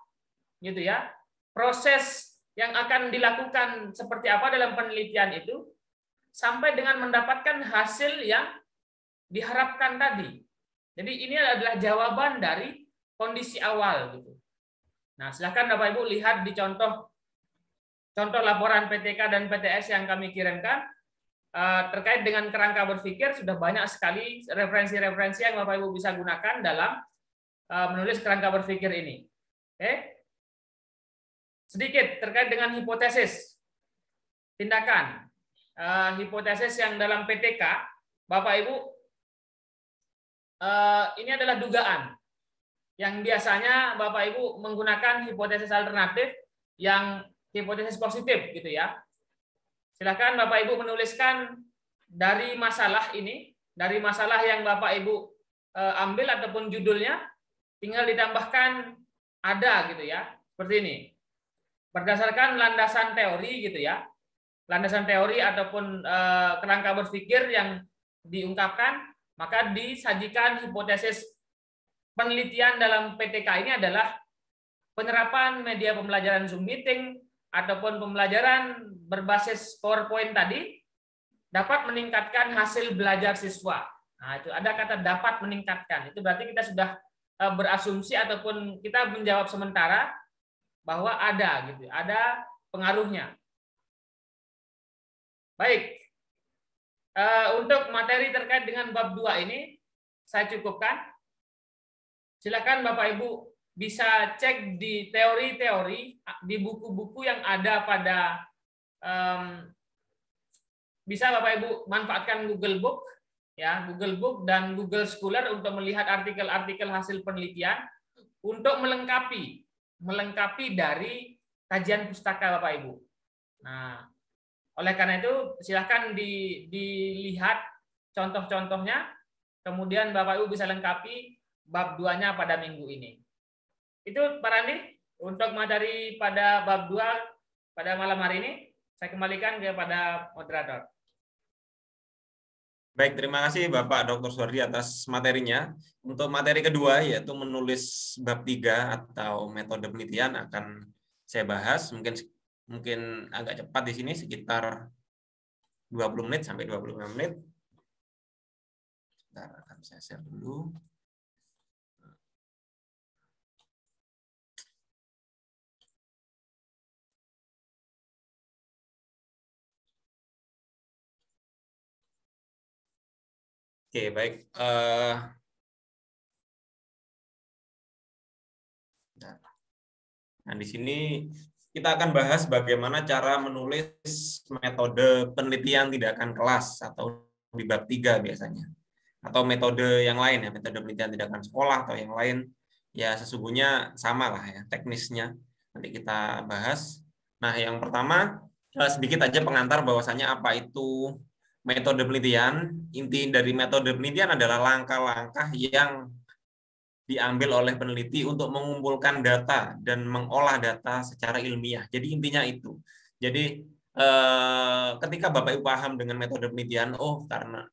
gitu ya. Proses yang akan dilakukan seperti apa dalam penelitian itu sampai dengan mendapatkan hasil yang diharapkan tadi. Jadi ini adalah jawaban dari kondisi awal gitu. Nah, silakan Bapak Ibu lihat di contoh laporan PTK dan PTS yang kami kirimkan terkait dengan kerangka berpikir. Sudah banyak sekali referensi-referensi yang Bapak Ibu bisa gunakan dalam menulis kerangka berpikir ini. Oke. Sedikit terkait dengan hipotesis tindakan. Hipotesis yang dalam PTK, Bapak Ibu, ini adalah dugaan yang biasanya Bapak Ibu menggunakan hipotesis alternatif yang hipotesis positif gitu ya. Silakan Bapak Ibu menuliskan dari masalah ini, dari masalah yang Bapak Ibu ambil ataupun judulnya, tinggal ditambahkan ada gitu ya, seperti ini. Berdasarkan landasan teori gitu ya, landasan teori ataupun kerangka berpikir yang diungkapkan, maka disajikan hipotesis penelitian dalam PTK ini adalah penerapan media pembelajaran Zoom meeting ataupun pembelajaran berbasis PowerPoint tadi dapat meningkatkan hasil belajar siswa. Nah, itu ada kata dapat meningkatkan. Itu berarti kita sudah berasumsi ataupun kita menjawab sementara bahwa ada gitu, ada pengaruhnya. Baik. Untuk materi terkait dengan bab 2 ini saya cukupkan. Silakan Bapak Ibu bisa cek di teori-teori di buku-buku yang ada pada bisa Bapak Ibu manfaatkan Google Book ya, Google Book dan Google Scholar untuk melihat artikel-artikel hasil penelitian untuk melengkapi dari kajian pustaka Bapak Ibu. Nah, oleh karena itu silakan dilihat contoh-contohnya, kemudian Bapak Ibu bisa lengkapi bab 2-nya pada minggu ini. Itu Pak Randi untuk materi pada bab 2 pada malam hari ini. Saya kembalikan kepada moderator. Baik, terima kasih Bapak Dr. Suwardi atas materinya. Untuk materi kedua, yaitu menulis bab 3 atau metode penelitian, akan saya bahas. Mungkin agak cepat di sini, sekitar 20 menit sampai 25 menit. Sebentar, akan saya share dulu. Oke, baik. Nah, di sini kita akan bahas bagaimana cara menulis metode penelitian tindakan kelas atau di bab 3 biasanya. Atau metode yang lain ya, metode penelitian tindakan sekolah atau yang lain. Ya, sesungguhnya sama lah ya teknisnya. Nanti kita bahas. Nah, yang pertama sedikit aja pengantar bahwasanya apa itu metode penelitian. Inti dari metode penelitian adalah langkah-langkah yang diambil oleh peneliti untuk mengumpulkan data dan mengolah data secara ilmiah. Jadi intinya itu. Jadi ketika Bapak Ibu paham dengan metode penelitian, oh karena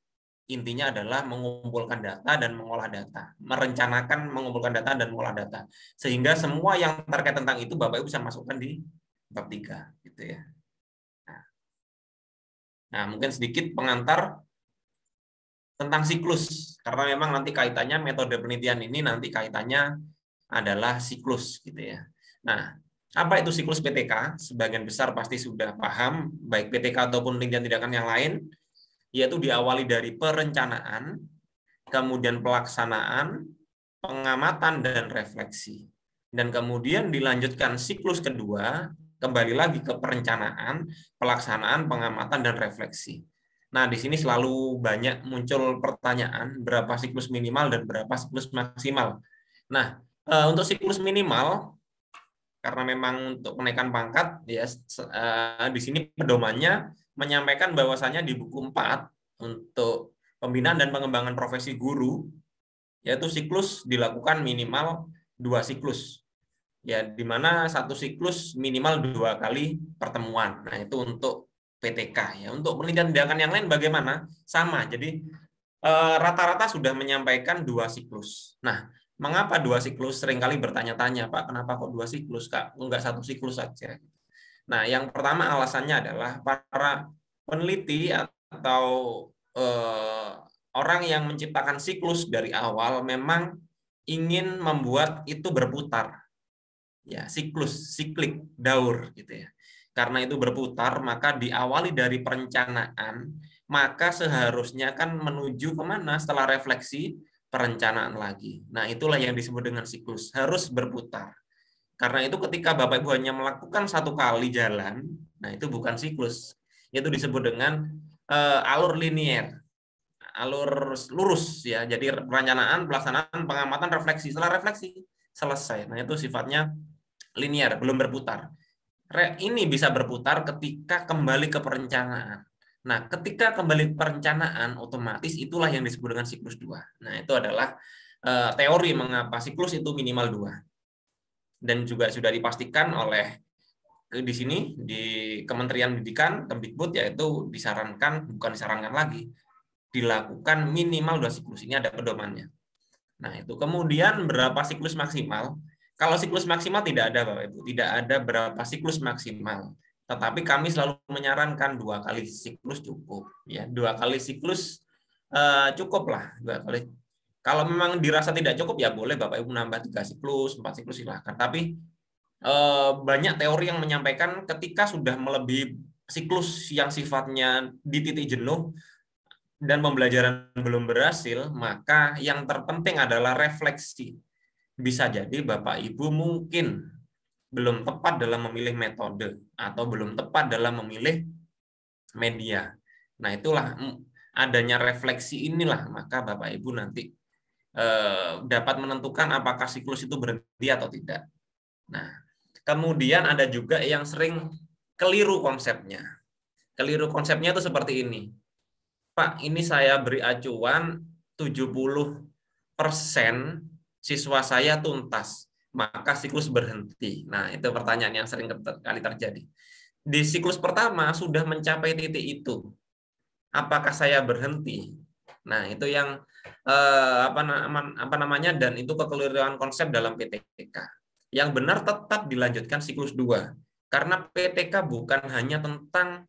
intinya adalah mengumpulkan data dan mengolah data, merencanakan mengumpulkan data dan mengolah data. Sehingga semua yang terkait tentang itu Bapak Ibu bisa masukkan di bab 3 gitu ya. Nah, mungkin sedikit pengantar tentang siklus, karena memang nanti kaitannya metode penelitian ini nanti kaitannya adalah siklus gitu ya. Nah, apa itu siklus PTK? Sebagian besar pasti sudah paham, baik PTK ataupun penelitian tindakan yang lain, yaitu diawali dari perencanaan, kemudian pelaksanaan, pengamatan dan refleksi. Dan kemudian dilanjutkan siklus kedua, kembali lagi ke perencanaan, pelaksanaan, pengamatan dan refleksi. Nah, di sini selalu banyak muncul pertanyaan berapa siklus minimal dan berapa siklus maksimal. Nah, untuk siklus minimal, karena memang untuk kenaikan pangkat, ya di sini pedomannya menyampaikan bahwasanya di buku 4 untuk pembinaan dan pengembangan profesi guru, yaitu siklus dilakukan minimal 2 siklus. Ya, di mana satu siklus minimal 2 kali pertemuan. Nah, itu untuk PTK ya. Untuk penelitian tindakan yang lain bagaimana? Sama. Jadi rata-rata sudah menyampaikan 2 siklus. Nah, mengapa 2 siklus? Seringkali bertanya-tanya, Pak, kenapa kok 2 siklus, Kak? Enggak 1 siklus saja. Nah, yang pertama alasannya adalah para peneliti atau orang yang menciptakan siklus dari awal memang ingin membuat itu berputar. Ya, siklik, daur gitu ya. Karena itu berputar, maka diawali dari perencanaan, maka seharusnya kan menuju kemana setelah refleksi, perencanaan lagi. Nah, itulah yang disebut dengan siklus, harus berputar. Karena itu ketika Bapak Ibu hanya melakukan 1 kali jalan, nah itu bukan siklus. Itu disebut dengan alur linier, alur lurus ya. Jadi perencanaan, pelaksanaan, pengamatan, refleksi. Setelah refleksi selesai. Nah, itu sifatnya linier, belum berputar. Ini bisa berputar ketika kembali ke perencanaan. Nah, ketika kembali ke perencanaan, otomatis itulah yang disebut dengan siklus 2. Nah, itu adalah teori mengapa siklus itu minimal 2. Dan juga sudah dipastikan oleh di sini di Kementerian Pendidikan, Kemdikbud, yaitu bukan disarankan lagi, dilakukan minimal 2 siklus. Ini ada pedomannya. Nah, itu kemudian berapa siklus maksimal? Kalau siklus maksimal tidak ada, Bapak Ibu, tidak ada berapa siklus maksimal. Tetapi kami selalu menyarankan 2 kali siklus cukup. Ya, 2 kali siklus cukup lah, 2 kali. Kalau memang dirasa tidak cukup, ya boleh Bapak Ibu nambah 3 siklus, 4 siklus silahkan. Tapi banyak teori yang menyampaikan ketika sudah melebihi siklus yang sifatnya di titik jenuh dan pembelajaran belum berhasil, maka yang terpenting adalah refleksi. Bisa jadi Bapak Ibu mungkin belum tepat dalam memilih metode atau belum tepat dalam memilih media. Nah, itulah adanya refleksi inilah maka Bapak Ibu nanti dapat menentukan apakah siklus itu berhenti atau tidak. Nah, kemudian ada juga yang sering keliru konsepnya. Keliru konsepnya itu seperti ini. Pak, ini saya beri acuan 70% siswa saya tuntas, maka siklus berhenti. Nah, itu pertanyaan yang sering kali terjadi. Di siklus pertama sudah mencapai titik itu. Apakah saya berhenti? Nah, itu yang apa namanya, dan itu kekeliruan konsep dalam PTK. Yang benar tetap dilanjutkan siklus 2. Karena PTK bukan hanya tentang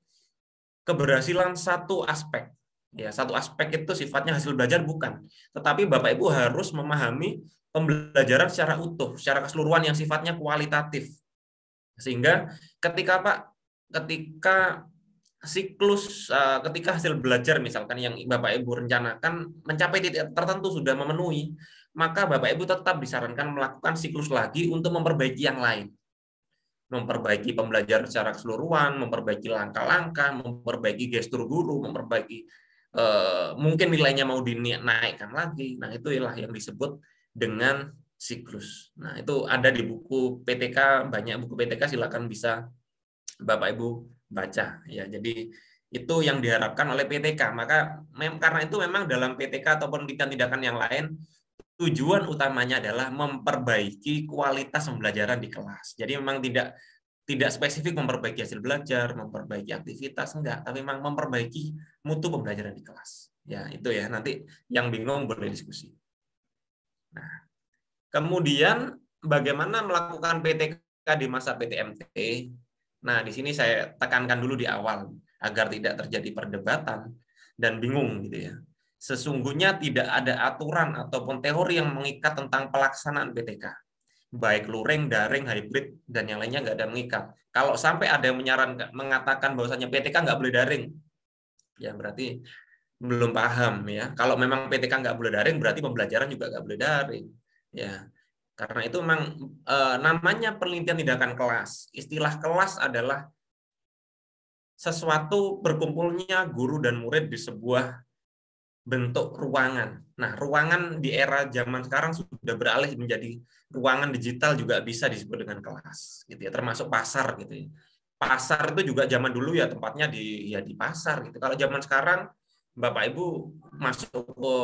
keberhasilan satu aspek. Ya, satu aspek itu sifatnya hasil belajar bukan. Tetapi Bapak Ibu harus memahami pembelajaran secara utuh, secara keseluruhan yang sifatnya kualitatif. Sehingga ketika siklus, ketika hasil belajar misalkan yang Bapak Ibu rencanakan mencapai titik tertentu sudah memenuhi, maka Bapak Ibu tetap disarankan melakukan siklus lagi untuk memperbaiki yang lain. Memperbaiki pembelajaran secara keseluruhan, memperbaiki langkah-langkah, memperbaiki gestur guru, memperbaiki mungkin nilainya mau dinaikkan lagi. Nah, itulah yang disebut dengan siklus. Nah, itu ada di buku PTK, banyak buku PTK, silakan bisa Bapak Ibu baca ya. Jadi itu yang diharapkan oleh PTK. Maka karena itu memang dalam PTK ataupun tindakan yang lain tujuan utamanya adalah memperbaiki kualitas pembelajaran di kelas. Jadi memang tidak spesifik memperbaiki hasil belajar, memperbaiki aktivitas, enggak, tapi memang memperbaiki mutu pembelajaran di kelas. Ya, itu ya. Nanti yang bingung boleh diskusi. Nah, kemudian bagaimana melakukan PTK di masa PTMT? Nah, di sini saya tekankan dulu di awal agar tidak terjadi perdebatan dan bingung gitu ya. Sesungguhnya tidak ada aturan ataupun teori yang mengikat tentang pelaksanaan PTK. Baik luring, daring, hybrid, dan yang lainnya nggak ada mengikat. Kalau sampai ada yang mengatakan bahwasanya PTK nggak boleh daring, ya berarti belum paham ya. Kalau memang PTK nggak boleh daring, berarti pembelajaran juga nggak boleh daring. Ya, karena itu memang namanya penelitian tindakan kelas. Istilah kelas adalah sesuatu berkumpulnya guru dan murid di sebuah bentuk ruangan. Nah, ruangan di era zaman sekarang sudah beralih menjadi ruangan digital juga bisa disebut dengan kelas, gitu ya. Termasuk pasar, gitu ya. Pasar itu juga zaman dulu ya tempatnya di pasar, gitu. Kalau zaman sekarang Bapak Ibu masuk ke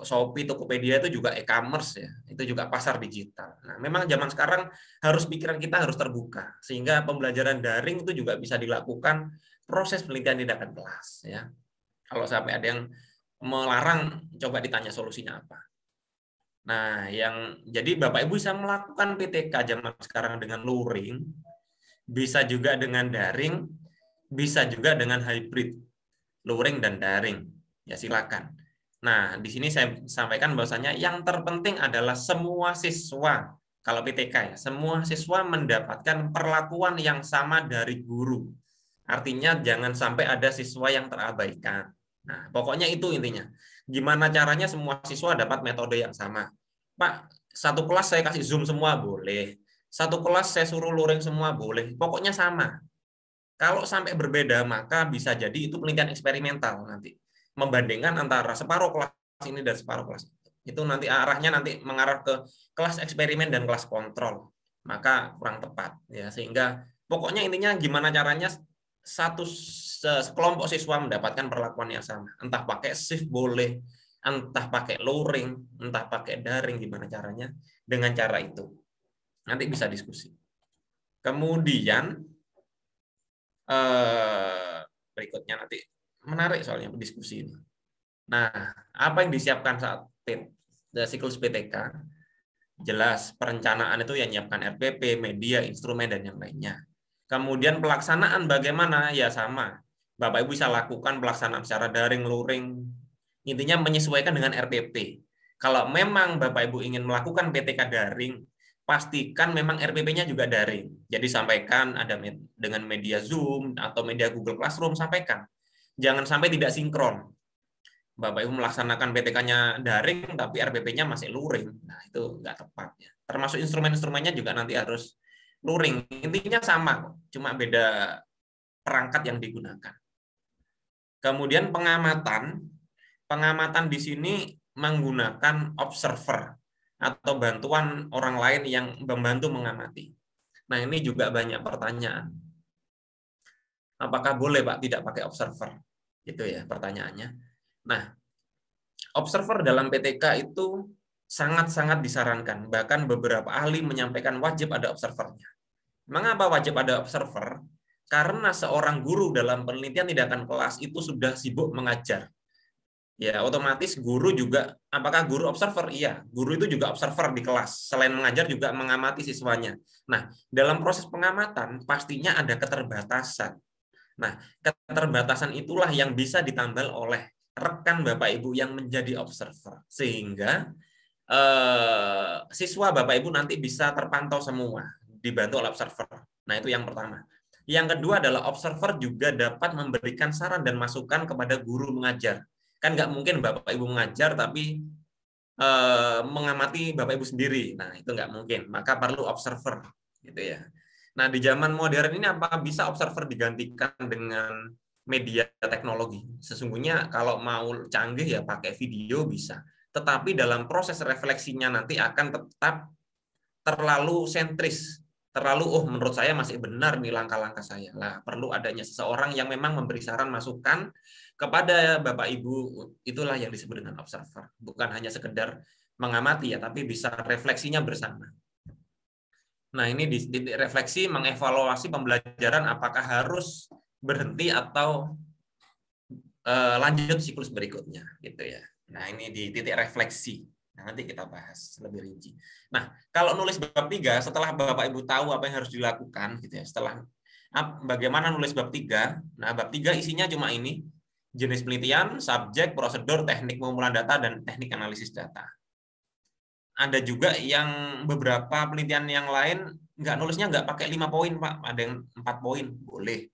Shopee, Tokopedia itu juga e-commerce ya. Itu juga pasar digital. Nah, memang zaman sekarang harus pikiran kita harus terbuka sehingga pembelajaran daring itu juga bisa dilakukan proses penelitian tindakan kelas ya. Kalau sampai ada yang melarang, coba ditanya solusinya apa. Nah, jadi Bapak Ibu bisa melakukan PTK zaman sekarang dengan luring, bisa juga dengan daring, bisa juga dengan hybrid, luring dan daring. Ya silakan. Nah, di sini saya sampaikan bahwasanya yang terpenting adalah semua siswa, kalau PTK ya, semua siswa mendapatkan perlakuan yang sama dari guru. Artinya jangan sampai ada siswa yang terabaikan. Nah, pokoknya itu intinya. Gimana caranya semua siswa dapat metode yang sama? Pak, satu kelas saya kasih Zoom semua boleh. Satu kelas saya suruh luring semua boleh. Pokoknya sama. Kalau sampai berbeda, maka bisa jadi itu penelitian eksperimental nanti. Membandingkan antara separuh kelas ini dan separuh kelas itu. Itu nanti arahnya nanti mengarah ke kelas eksperimen dan kelas kontrol. Maka kurang tepat ya. Sehingga pokoknya intinya gimana caranya satu sekelompok siswa mendapatkan perlakuan yang sama. Entah pakai shift boleh, entah pakai luring, entah pakai daring, gimana caranya. Dengan cara itu. Nanti bisa diskusi. Kemudian berikutnya nanti menarik soalnya diskusi ini. Nah, apa yang disiapkan saat siklus PTK? Jelas perencanaan itu yang menyiapkan RPP, media, instrumen, dan yang lainnya. Kemudian pelaksanaan bagaimana? Ya sama. Bapak Ibu bisa lakukan pelaksanaan secara daring, luring. Intinya menyesuaikan dengan RPP. Kalau memang Bapak Ibu ingin melakukan PTK daring, pastikan memang RPP-nya juga daring. Jadi sampaikan ada dengan media Zoom atau media Google Classroom, sampaikan. Jangan sampai tidak sinkron. Bapak Ibu melaksanakan PTK-nya daring tapi RPP-nya masih luring. Nah, itu nggak tepat ya. Termasuk instrumen-instrumennya juga nanti harus luring. Intinya sama, cuma beda perangkat yang digunakan. Kemudian pengamatan di sini menggunakan observer atau bantuan orang lain yang membantu mengamati. Nah, ini juga banyak pertanyaan. Apakah boleh Pak tidak pakai observer? Itu ya pertanyaannya. Nah, observer dalam PTK itu sangat-sangat disarankan. Bahkan beberapa ahli menyampaikan wajib ada observernya. Mengapa wajib ada observer? Karena seorang guru dalam penelitian tindakan kelas itu sudah sibuk mengajar. Ya, otomatis guru juga, apakah guru observer? Iya, guru itu juga observer di kelas. Selain mengajar juga mengamati siswanya. Nah, dalam proses pengamatan pastinya ada keterbatasan. Nah, keterbatasan itulah yang bisa ditambal oleh rekan Bapak Ibu yang menjadi observer. Sehingga siswa Bapak Ibu nanti bisa terpantau semua, dibantu oleh observer. Nah, itu yang pertama. Yang kedua adalah observer juga dapat memberikan saran dan masukan kepada guru mengajar. Kan nggak mungkin Bapak Ibu mengajar tapi mengamati Bapak Ibu sendiri. Nah, itu nggak mungkin. Maka perlu observer, gitu ya. Nah, di zaman modern ini apa bisa observer digantikan dengan media teknologi? Sesungguhnya kalau mau canggih ya pakai video bisa. Tetapi dalam proses refleksinya nanti akan tetap terlalu sentris. Terlalu, menurut saya masih benar nih langkah-langkah saya. Lah, perlu adanya seseorang yang memang memberi saran masukan kepada Bapak Ibu, itulah yang disebut dengan observer. Bukan hanya sekedar mengamati ya, tapi bisa refleksinya bersama. Nah, ini di titik refleksi mengevaluasi pembelajaran apakah harus berhenti atau lanjut siklus berikutnya, gitu ya. Nah, ini di titik refleksi. Nah, nanti kita bahas lebih rinci. Nah, kalau nulis bab 3, setelah Bapak Ibu tahu apa yang harus dilakukan, gitu ya, setelah bagaimana nulis bab 3, nah bab 3 isinya cuma ini, jenis penelitian, subjek, prosedur, teknik pengumpulan data, dan teknik analisis data. Ada juga yang beberapa penelitian yang lain nulisnya nggak pakai 5 poin, Pak. Ada yang 4 poin, boleh.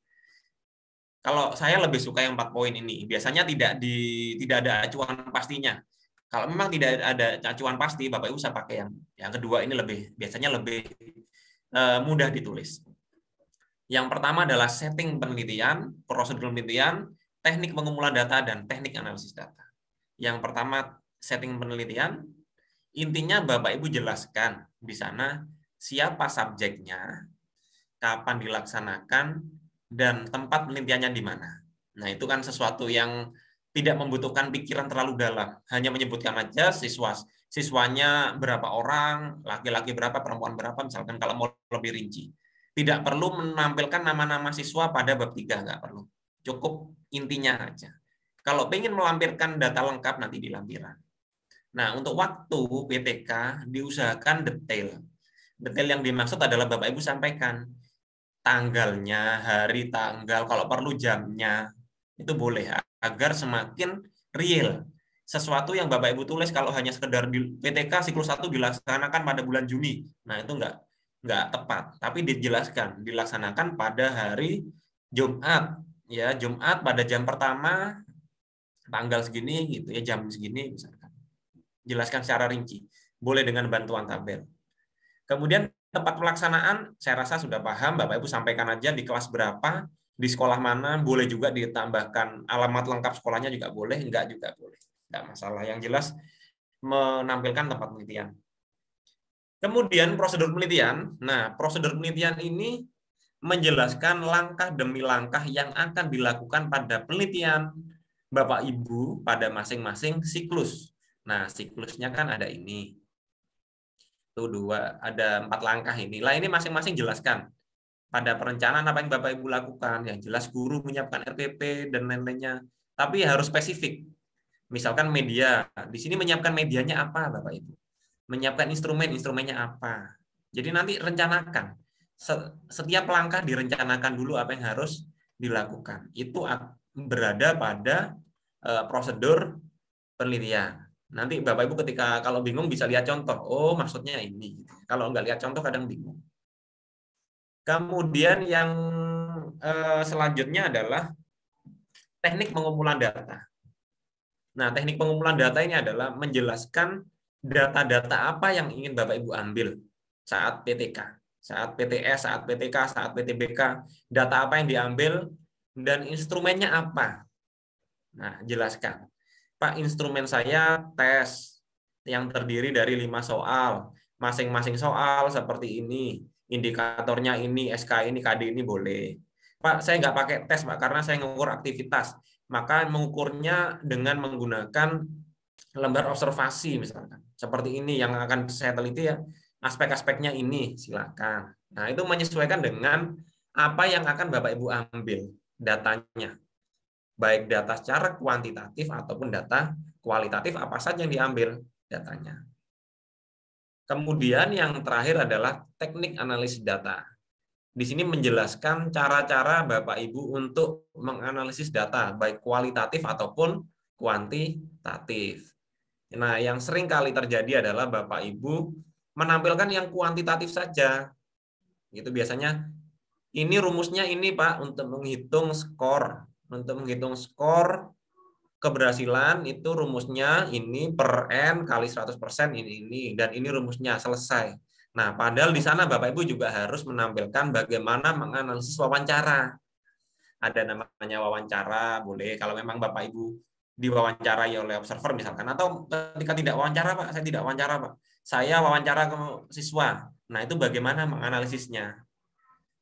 Kalau saya lebih suka yang 4 poin ini. Biasanya tidak ada acuan pastinya. Kalau memang tidak ada acuan pasti, Bapak Ibu bisa pakai yang kedua ini biasanya lebih mudah ditulis. Yang pertama adalah setting penelitian, prosedur penelitian, teknik pengumpulan data, dan teknik analisis data. Yang pertama setting penelitian, intinya Bapak Ibu jelaskan di sana siapa subjeknya, kapan dilaksanakan, dan tempat penelitiannya di mana. Nah, itu kan sesuatu yang tidak membutuhkan pikiran terlalu dalam. Hanya menyebutkan aja siswanya berapa orang, laki-laki berapa, perempuan berapa, misalkan kalau mau lebih rinci. Tidak perlu menampilkan nama-nama siswa pada bab 3, nggak perlu. Cukup intinya aja. Kalau ingin melampirkan data lengkap nanti di lampiran. Nah, untuk waktu PTK diusahakan detail. Detail yang dimaksud adalah Bapak Ibu sampaikan tanggalnya, hari, tanggal, kalau perlu jamnya, itu boleh agar semakin real. Sesuatu yang Bapak Ibu tulis kalau hanya sekedar di PTK siklus 1 dilaksanakan pada bulan Juni. Nah, itu nggak tepat, tapi dijelaskan dilaksanakan pada hari Jumat, ya, Jumat pada jam pertama tanggal segini gitu ya, jam segini misalkan. Jelaskan secara rinci. Boleh dengan bantuan tabel. Kemudian tempat pelaksanaan, saya rasa sudah paham, Bapak Ibu sampaikan aja di kelas berapa, di sekolah mana, boleh juga ditambahkan alamat lengkap sekolahnya juga boleh, enggak juga boleh. Enggak masalah, yang jelas menampilkan tempat penelitian. Kemudian prosedur penelitian, nah prosedur penelitian ini menjelaskan langkah demi langkah yang akan dilakukan pada penelitian Bapak Ibu pada masing-masing siklus. Nah, siklusnya kan ada ini. Ada 4 langkah ini. Lah ini masing-masing jelaskan. Pada perencanaan apa yang Bapak Ibu lakukan, yang jelas guru menyiapkan RPP dan lain-lainnya. Tapi harus spesifik. Misalkan media, di sini menyiapkan medianya apa Bapak Ibu? Menyiapkan instrumennya apa? Jadi nanti rencanakan. Setiap langkah direncanakan dulu apa yang harus dilakukan. Itu berada pada prosedur penelitian. Nanti Bapak Ibu ketika kalau bingung bisa lihat contoh. Oh, maksudnya ini. Kalau nggak lihat contoh kadang bingung. Kemudian yang selanjutnya adalah teknik pengumpulan data. Nah, teknik pengumpulan data ini adalah menjelaskan data-data apa yang ingin Bapak Ibu ambil saat PTK, saat PTS, saat PTK, saat PTBK, data apa yang diambil, dan instrumennya apa. Nah, jelaskan. Pak, instrumen saya tes yang terdiri dari 5 soal. Masing-masing soal seperti ini. Indikatornya ini, SK ini, KD ini boleh. Pak, saya nggak pakai tes, Pak, karena saya mengukur aktivitas. Maka mengukurnya dengan menggunakan lembar observasi misalkan. Seperti ini yang akan saya teliti ya, aspek-aspeknya ini, silakan. Nah, itu menyesuaikan dengan apa yang akan Bapak Ibu ambil datanya. Baik data secara kuantitatif ataupun data kualitatif, apa saja yang diambil datanya. Kemudian yang terakhir adalah teknik analisis data. Di sini menjelaskan cara-cara Bapak Ibu untuk menganalisis data, baik kualitatif ataupun kuantitatif. Nah, yang sering kali terjadi adalah Bapak Ibu menampilkan yang kuantitatif saja. Itu biasanya ini rumusnya ini Pak untuk menghitung skor. Untuk menghitung skor keberhasilan itu rumusnya ini per N kali 100% ini dan ini rumusnya selesai. Nah, padahal di sana Bapak Ibu juga harus menampilkan bagaimana menganalisis wawancara. Ada namanya wawancara, boleh kalau memang Bapak Ibu diwawancarai oleh observer misalkan, atau ketika tidak wawancara Pak, saya tidak wawancara Pak, saya wawancara ke siswa. Nah, itu bagaimana menganalisisnya?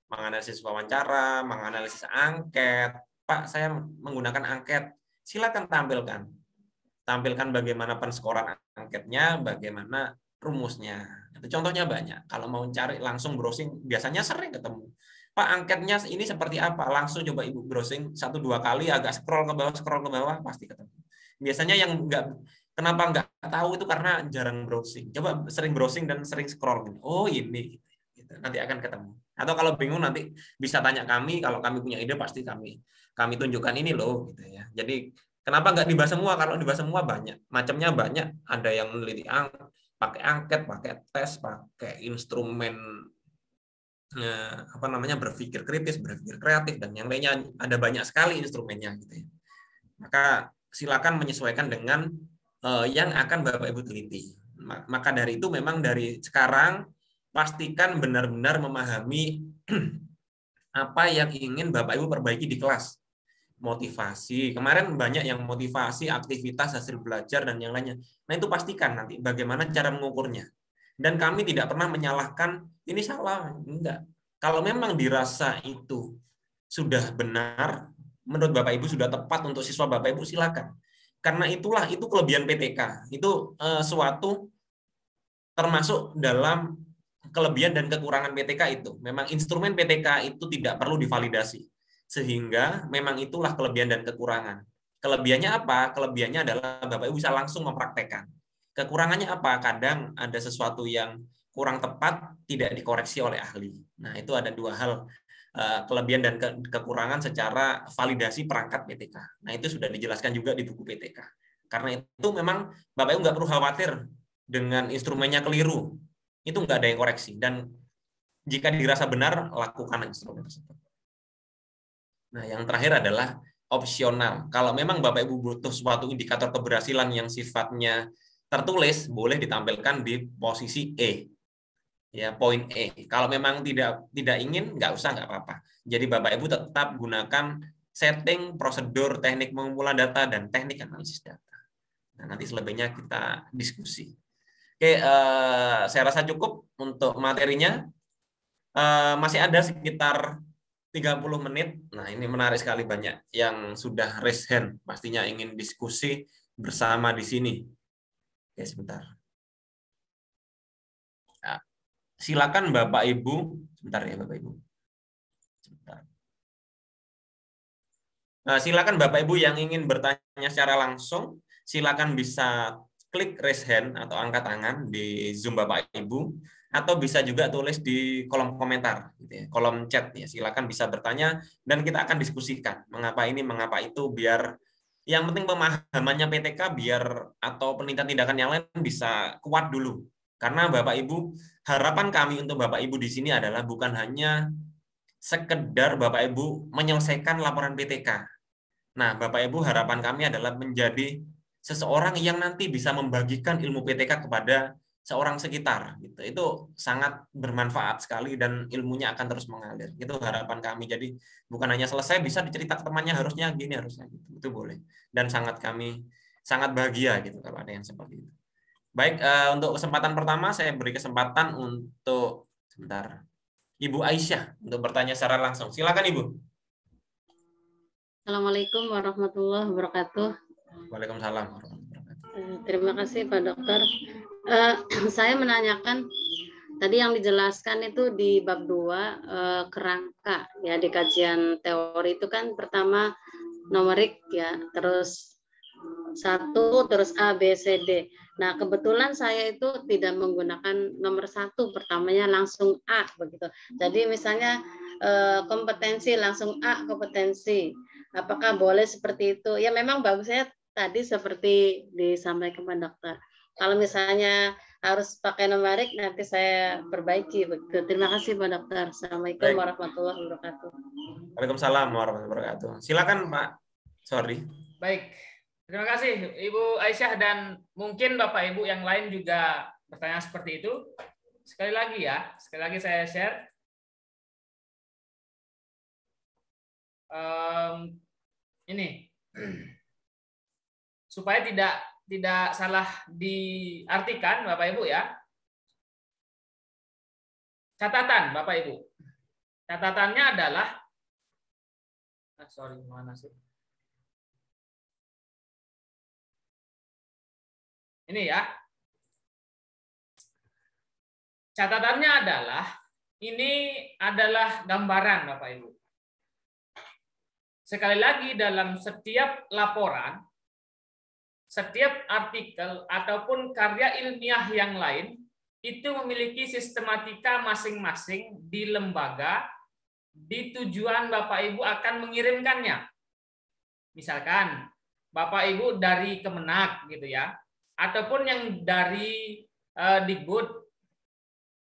Menganalisis wawancara, menganalisis angket. Pak, saya menggunakan angket. Silakan tampilkan. Tampilkan bagaimana penskoran angketnya, bagaimana rumusnya. Itu contohnya banyak. Kalau mau cari langsung browsing, biasanya sering ketemu. Pak, angketnya ini seperti apa? Langsung coba Ibu browsing 1-2 kali, agak scroll ke bawah, pasti ketemu. Biasanya yang kenapa nggak tahu itu karena jarang browsing. Coba sering browsing dan sering scroll. Oh, ini. Nanti akan ketemu. Atau kalau bingung nanti bisa tanya kami, kalau kami punya ide pasti kami tunjukkan ini loh gitu ya. Jadi kenapa nggak dibahas semua? Kalau dibahas semua banyak, macamnya banyak. Ada yang meneliti pakai angket, pakai tes, pakai instrumen berpikir kritis, berpikir kreatif dan yang lainnya, ada banyak sekali instrumennya gitu ya. Maka silakan menyesuaikan dengan yang akan Bapak Ibu teliti. Maka dari itu memang dari sekarang pastikan benar-benar memahami apa yang ingin Bapak Ibu perbaiki di kelas. Motivasi. Kemarin banyak yang motivasi, aktivitas, hasil belajar, dan yang lainnya. Nah, itu pastikan nanti bagaimana cara mengukurnya. Dan kami tidak pernah menyalahkan, ini salah. Enggak. Kalau memang dirasa itu sudah benar, menurut Bapak Ibu sudah tepat untuk siswa Bapak Ibu, silakan. Karena itu kelebihan PTK. Itu suatu termasuk dalam kelebihan dan kekurangan PTK itu. Memang instrumen PTK itu tidak perlu divalidasi. Sehingga memang itulah kelebihan dan kekurangan. Kelebihannya apa? Kelebihannya adalah Bapak Ibu bisa langsung mempraktekkan. Kekurangannya apa? Kadang ada sesuatu yang kurang tepat, tidak dikoreksi oleh ahli. Nah, itu ada 2 hal, kelebihan dan kekurangan secara validasi perangkat PTK. Nah, itu sudah dijelaskan juga di buku PTK. Karena itu memang Bapak Ibu nggak perlu khawatir dengan instrumennya keliru. Itu nggak ada yang koreksi. Dan jika dirasa benar, lakukan instrumen tersebut. Nah, yang terakhir adalah opsional. Kalau memang Bapak Ibu butuh suatu indikator keberhasilan yang sifatnya tertulis, boleh ditampilkan di posisi E. Ya, poin E. Kalau memang tidak ingin, nggak usah, nggak apa-apa. Jadi Bapak Ibu tetap gunakan setting, prosedur, teknik pengumpulan data, dan teknik analisis data. Nah, nanti selebihnya kita diskusi. Oke, saya rasa cukup untuk materinya. Masih ada sekitar 30 menit. Nah, ini menarik sekali, banyak yang sudah raise hand. Pastinya ingin diskusi bersama di sini. Oke, sebentar. Nah, silakan Bapak Ibu. Sebentar ya Bapak Ibu. Sebentar. Nah, silakan Bapak Ibu yang ingin bertanya secara langsung, silakan bisa klik raise hand atau angkat tangan di Zoom Bapak Ibu, atau bisa juga tulis di kolom komentar, gitu ya, kolom chat ya. Silakan bisa bertanya dan kita akan diskusikan mengapa ini, mengapa itu, biar yang penting pemahamannya PTK biar atau penelitian tindakan yang lain bisa kuat dulu. Karena Bapak Ibu, harapan kami untuk Bapak Ibu di sini adalah bukan hanya sekedar Bapak Ibu menyelesaikan laporan PTK. Nah, Bapak Ibu, harapan kami adalah menjadi seseorang yang nanti bisa membagikan ilmu PTK kepada seorang sekitar gitu. Itu sangat bermanfaat sekali dan ilmunya akan terus mengalir. Itu harapan kami. Jadi bukan hanya selesai bisa dicerita ke temannya harusnya gini, harusnya gitu. Itu boleh. Dan kami sangat bahagia gitu kalau ada yang seperti itu. Baik, untuk kesempatan pertama saya beri kesempatan untuk sebentar. Ibu Aisyah untuk bertanya secara langsung. Silakan Ibu. Assalamualaikum warahmatullahi wabarakatuh. Waalaikumsalam warahmatullahi wabarakatuh. Terima kasih Pak Dokter. Saya menanyakan tadi yang dijelaskan itu di bab 2 kerangka ya, di kajian teori itu kan pertama numerik ya, terus 1, terus A, B, C, D. Nah, kebetulan saya itu tidak menggunakan nomor 1, pertamanya langsung A begitu. Jadi misalnya kompetensi langsung A kompetensi. Apakah boleh seperti itu? Ya memang bagusnya tadi seperti disampaikan Pak Dokter. Kalau misalnya harus pakai numerik nanti saya perbaiki begitu. Terima kasih Pak Dokter. Assalamualaikum warahmatullahi wabarakatuh. Waalaikumsalam warahmatullahi wabarakatuh. Silakan Pak. Sorry. Baik. Terima kasih Ibu Aisyah dan mungkin Bapak Ibu yang lain juga bertanya seperti itu. Sekali lagi saya share. Ini supaya tidak salah diartikan Bapak Ibu ya. Catatan Bapak Ibu. Catatannya adalah mana sih? Ini ya. Catatannya adalah ini adalah gambaran Bapak Ibu. Sekali lagi dalam setiap laporan, setiap artikel ataupun karya ilmiah yang lain itu memiliki sistematika masing-masing di lembaga, di tujuan Bapak Ibu akan mengirimkannya. Misalkan Bapak Ibu dari Kemenak gitu ya, ataupun yang dari Dikbud,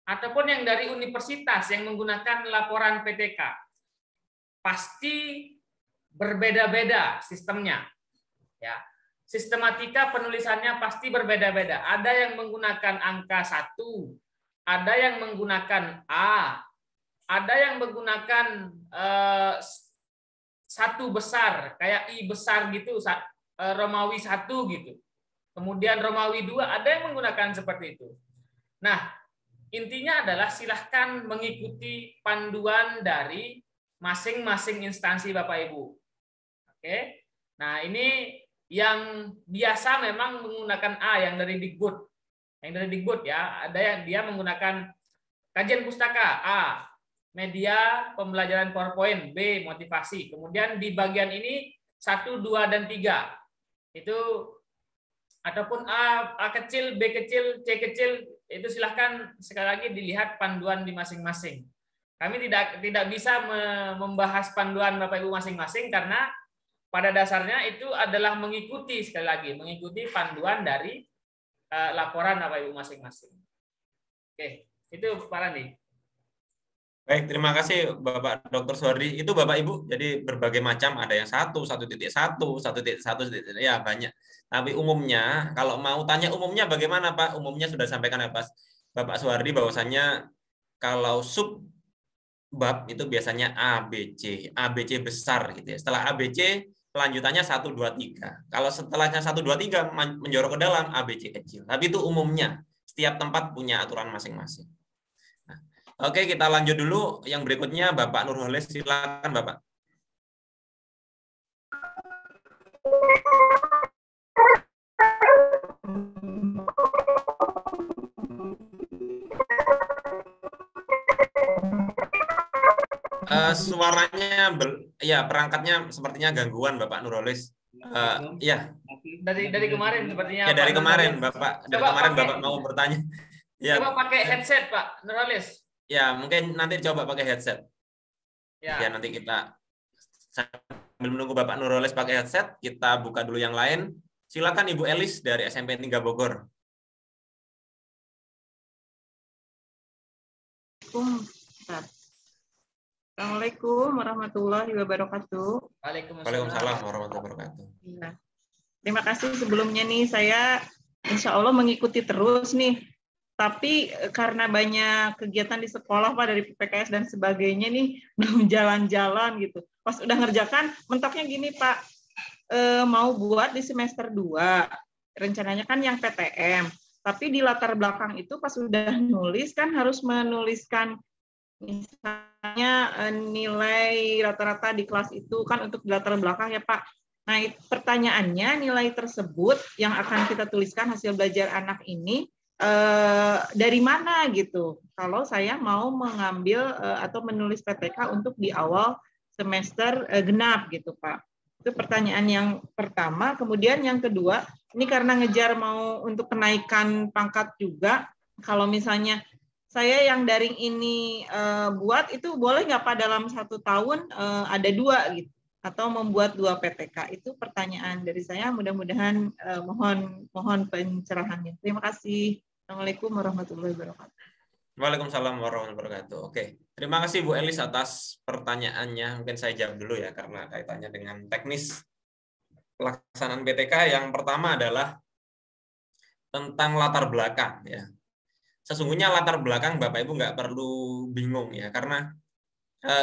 ataupun yang dari universitas yang menggunakan laporan PTK. Pasti berbeda-beda sistemnya. Ya. Sistematika penulisannya pasti berbeda-beda. Ada yang menggunakan angka 1, ada yang menggunakan A, ada yang menggunakan 1 besar, kayak I besar gitu, Romawi 1 gitu. Kemudian Romawi 2, ada yang menggunakan seperti itu. Nah, intinya adalah silahkan mengikuti panduan dari masing-masing instansi Bapak Ibu. Oke. Nah, ini yang biasa memang menggunakan A yang dari Dikbud. Yang dari Dikbud ya, ada yang dia menggunakan kajian pustaka A, media pembelajaran PowerPoint B, motivasi. Kemudian di bagian ini 1, 2 dan 3. Itu ataupun A kecil, B kecil, C kecil, itu silahkan sekali lagi dilihat panduan di masing-masing. Kami tidak bisa membahas panduan Bapak Ibu masing-masing karena pada dasarnya itu adalah mengikuti, sekali lagi, mengikuti panduan dari laporan Bapak Ibu masing-masing. Oke, itu Pak Randi. Baik, terima kasih Bapak Dr. Suwardi. Itu Bapak Ibu, jadi berbagai macam, ada yang 1, 1.1, 1.1, ya banyak. Tapi umumnya, kalau mau tanya umumnya bagaimana Pak? Umumnya sudah sampaikan ya Bapak Suwardi bahwasannya kalau sub bab itu biasanya ABC besar gitu ya. Setelah ABC lanjutannya 1, 2, 3. Kalau setelahnya 1, 2, 3 menjorok ke dalam ABC kecil. Tapi itu umumnya. Setiap tempat punya aturan masing-masing. Nah, oke, kita lanjut dulu. Yang berikutnya Bapak Nurholis, silakan Bapak. Suaranya ya perangkatnya sepertinya gangguan Bapak Nurholis. Ya. Dari kemarin sepertinya. Ya dari kemarin Bapak, Bapak mau bertanya. Ya. Coba pakai headset Pak Nurholis. Ya, mungkin nanti coba pakai headset. Ya, nanti kita sambil menunggu Bapak Nurholis pakai headset, kita buka dulu yang lain. Silakan Ibu Elis dari SMP 3 Bogor. Assalamualaikum warahmatullahi wabarakatuh. Waalaikumsalam warahmatullahi wabarakatuh. Ya. Terima kasih sebelumnya nih, saya insya Allah mengikuti terus nih. Tapi karena banyak kegiatan di sekolah Pak dari PPKS dan sebagainya nih belum jalan-jalan gitu. Pas udah ngerjakan mentoknya gini Pak, mau buat di semester 2. Rencananya kan yang PTM. Tapi di latar belakang itu pas udah nulis kan harus menuliskan misalnya nilai rata-rata di kelas itu kan untuk di latar belakang ya Pak. Nah, pertanyaannya nilai tersebut yang akan kita tuliskan hasil belajar anak ini dari mana gitu. Kalau saya mau mengambil atau menulis PTK untuk di awal semester genap gitu Pak. Itu pertanyaan yang pertama. Kemudian yang kedua, ini karena ngejar mau untuk kenaikan pangkat juga. Kalau misalnya saya yang daring ini buat itu boleh nggak Pak dalam 1 tahun ada 2 gitu atau membuat 2 PTK? Itu pertanyaan dari saya. Mudah-mudahan mohon pencerahannya. Terima kasih. Assalamualaikum warahmatullahi wabarakatuh. Waalaikumsalam warahmatullahi wabarakatuh. Oke, terima kasih Bu Elis atas pertanyaannya. Mungkin saya jawab dulu ya karena kaitannya dengan teknis pelaksanaan PTK. Yang pertama adalah tentang latar belakang ya. Sesungguhnya latar belakang Bapak Ibu nggak perlu bingung ya, karena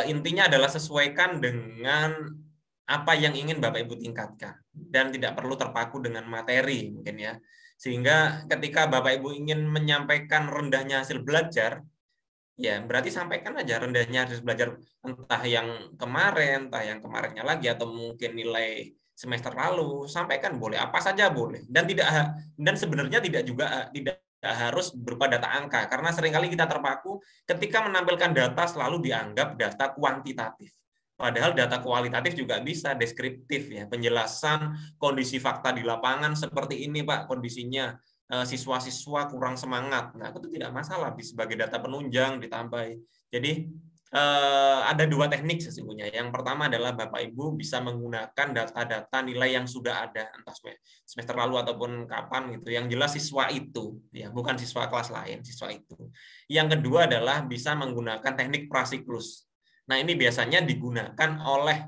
intinya adalah sesuaikan dengan apa yang ingin Bapak Ibu tingkatkan dan tidak perlu terpaku dengan materi mungkin ya. Sehingga ketika Bapak Ibu ingin menyampaikan rendahnya hasil belajar, ya berarti sampaikan aja rendahnya hasil belajar entah yang kemarin, entah yang kemarinnya lagi atau mungkin nilai semester lalu, sampaikan boleh apa saja boleh dan sebenarnya tidak harus berupa data angka karena seringkali kita terpaku ketika menampilkan data selalu dianggap data kuantitatif. Padahal data kualitatif juga bisa deskriptif ya, penjelasan kondisi fakta di lapangan seperti ini Pak kondisinya. Siswa-siswa kurang semangat. Nah, itu tidak masalah sebagai data penunjang ditambahi. Jadi ada 2 teknik sesungguhnya. Yang pertama adalah Bapak Ibu bisa menggunakan data-data nilai yang sudah ada entah semester lalu ataupun kapan gitu. Yang jelas siswa itu ya, bukan siswa kelas lain, siswa itu. Yang kedua adalah bisa menggunakan teknik prasiklus. Nah, ini biasanya digunakan oleh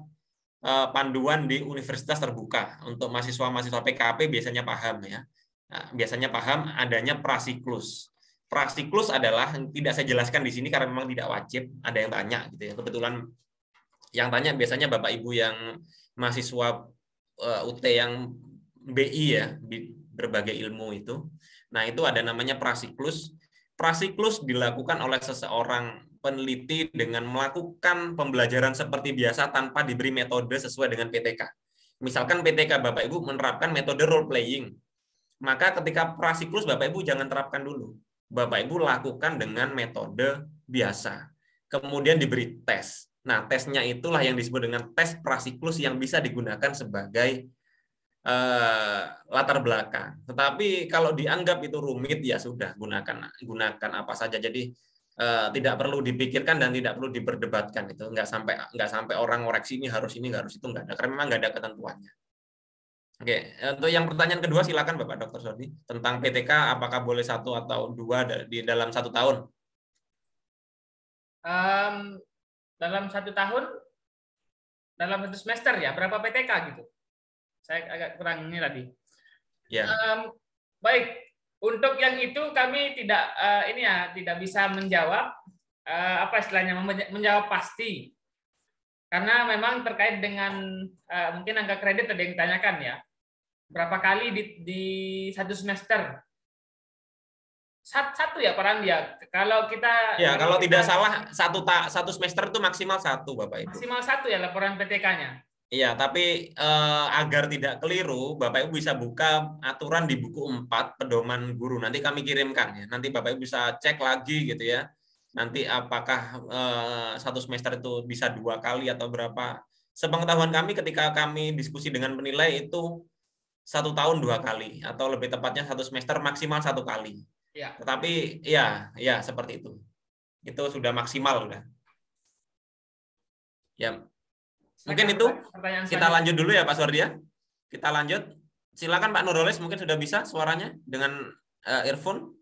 panduan di universitas terbuka. Untuk mahasiswa-mahasiswa PKP biasanya paham ya. Nah, biasanya paham adanya prasiklus. Prasiklus adalah tidak saya jelaskan di sini karena memang tidak wajib. Ada yang tanya gitu ya. Kebetulan yang tanya biasanya Bapak Ibu yang mahasiswa UT yang BI ya, berbagai ilmu itu. Nah, itu ada namanya prasiklus. Prasiklus dilakukan oleh seseorang peneliti dengan melakukan pembelajaran seperti biasa tanpa diberi metode sesuai dengan PTK. Misalkan PTK Bapak Ibu menerapkan metode role playing. Maka ketika prasiklus Bapak Ibu jangan terapkan dulu. Bapak Ibu lakukan dengan metode biasa. Kemudian diberi tes. Nah, tesnya itulah yang disebut dengan tes prasiklus yang bisa digunakan sebagai latar belakang. Tetapi kalau dianggap itu rumit ya sudah gunakan apa saja. Jadi tidak perlu dipikirkan dan tidak perlu diperdebatkan itu. Nggak sampai orang ngoreksi ini harus itu nggak ada karena memang nggak ada ketentuannya. Oke, untuk yang pertanyaan kedua silakan Bapak Dr. Sodi tentang PTK apakah boleh 1 atau 2 di dalam 1 tahun? Dalam 1 tahun, dalam 1 semester ya berapa PTK gitu? Saya agak kurang ini tadi. Ya. Baik, untuk yang itu kami tidak bisa menjawab apa istilahnya menjawab pasti. Karena memang terkait dengan mungkin angka kredit ada yang ditanyakan ya. Berapa kali di 1 semester? Satu ya Pak Randi ya. Kalau kita kalau tidak salah 1 semester itu maksimal 1 Bapak Ibu. Maksimal 1 ya laporan PTK-nya. Iya, tapi agar tidak keliru, Bapak Ibu bisa buka aturan di buku 4 pedoman guru. Nanti kami kirimkan ya. Nanti Bapak Ibu bisa cek lagi gitu ya. Nanti apakah 1 semester itu bisa 2 kali atau berapa? Sepengetahuan kami ketika kami diskusi dengan penilai itu 1 tahun 2 kali atau lebih tepatnya 1 semester maksimal 1 kali. Ya. Tetapi ya seperti itu. Itu sudah maksimal udah. Ya. Mungkin itu kita lanjut dulu ya Pak Suardia. Kita lanjut. Silakan Pak Nurholis, mungkin sudah bisa suaranya dengan earphone.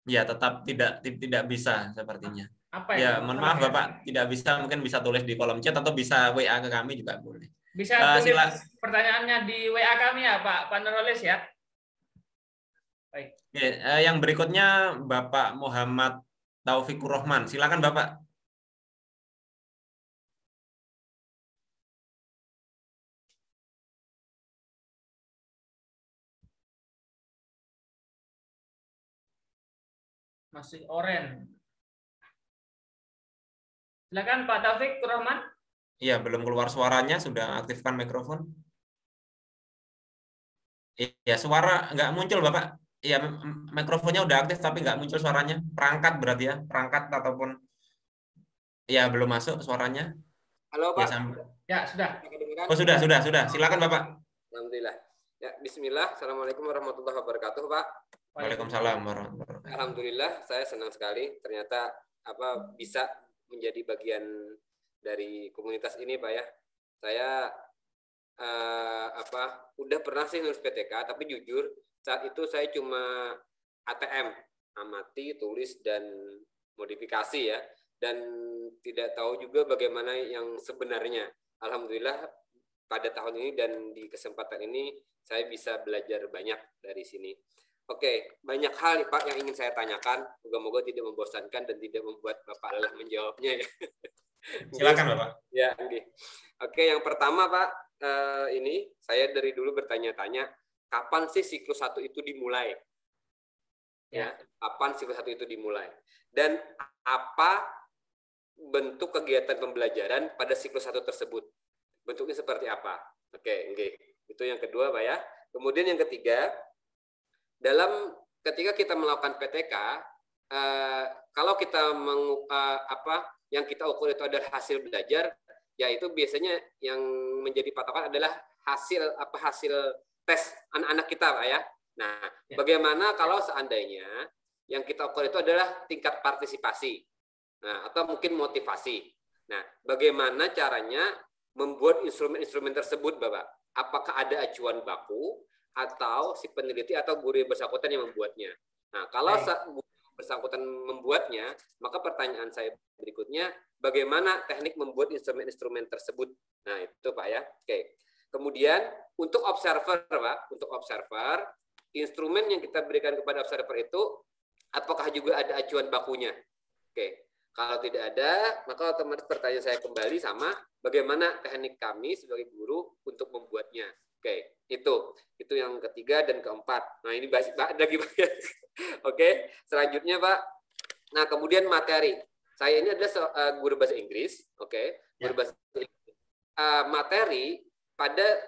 Ya, tetap tidak bisa sepertinya. Apa Ya, itu? mohon maaf Bapak, tidak bisa, mungkin bisa tulis di kolom chat atau bisa WA ke kami juga boleh. Bisa tulis Silakan. pertanyaannya di WA kami ya Pak Nurholis ya. Baik. Oke, yang berikutnya Bapak Muhammad Taufikur Rahman. Silakan Bapak. Masih oren. Silakan Pak Taufik Rahman. Iya, belum keluar suaranya, sudah aktifkan mikrofon. Iya, suara nggak muncul Bapak. Iya, mikrofonnya udah aktif tapi nggak muncul suaranya. Perangkat berarti ya, perangkat ataupun ya belum masuk suaranya. Halo Pak. Ya, sudah. Oh, sudah. Silakan Bapak. Alhamdulillah. Ya, bismillah. Assalamualaikum warahmatullahi wabarakatuh, Pak. Waalaikumsalam warahmatullahi wabarakatuh. Alhamdulillah, saya senang sekali ternyata bisa menjadi bagian dari komunitas ini, Pak ya. Saya udah pernah sih nulis PTK, tapi jujur saat itu saya cuma ATM, amati, tulis dan modifikasi ya, dan tidak tahu juga bagaimana yang sebenarnya. Alhamdulillah pada tahun ini dan di kesempatan ini saya bisa belajar banyak dari sini. Oke, banyak hal Pak yang ingin saya tanyakan. Moga-moga tidak membosankan dan tidak membuat Bapak lelah menjawabnya ya. Silakan Bapak. Ya, oke, yang pertama Pak, ini saya dari dulu bertanya-tanya, kapan sih siklus 1 itu dimulai? Ya, kapan siklus 1 itu dimulai? Dan apa bentuk kegiatan pembelajaran pada siklus 1 tersebut? Bentuknya seperti apa? Oke, itu yang kedua Pak ya. Kemudian yang ketiga, ketika kita melakukan PTK, kalau kita yang kita ukur itu adalah hasil belajar, yaitu biasanya yang menjadi patokan adalah hasil tes anak-anak kita Pak ya. Nah, bagaimana kalau seandainya yang kita ukur itu adalah tingkat partisipasi, nah, atau mungkin motivasi. Nah, bagaimana caranya membuat instrumen-instrumen tersebut, Bapak? Apakah ada acuan baku atau si peneliti atau guru yang bersangkutan yang membuatnya? Nah, kalau guru bersangkutan membuatnya, maka pertanyaan saya berikutnya, bagaimana teknik membuat instrumen-instrumen tersebut? Nah, itu Pak ya. Oke. Kemudian untuk observer, Pak, untuk observer, instrumen yang kita berikan kepada observer itu apakah juga ada acuan bakunya? Oke. Kalau tidak ada, maka otomatis pertanyaan saya kembali sama bagaimana teknik kami sebagai guru untuk membuatnya. Oke, itu yang ketiga dan keempat. Nah, ini lagi banyak. Oke, selanjutnya Pak. Nah, kemudian materi. Saya ini adalah guru bahasa Inggris. Oke, guru bahasa Inggris. Materi pada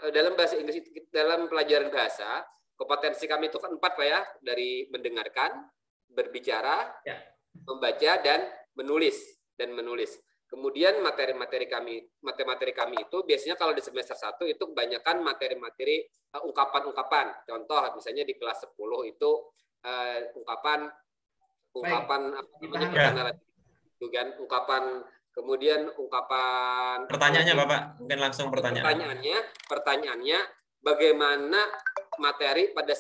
dalam bahasa Inggris, dalam pelajaran bahasa, kompetensi kami itu kan 4 Pak ya, dari mendengarkan, berbicara, membaca dan menulis. Kemudian materi-materi kami itu biasanya kalau di semester 1 itu kebanyakan materi-materi ungkapan-ungkapan. Contoh misalnya di kelas 10 itu ungkapan kemudian ungkapan. Pertanyaannya Bapak, mungkin langsung Pertanyaannya bagaimana materi pada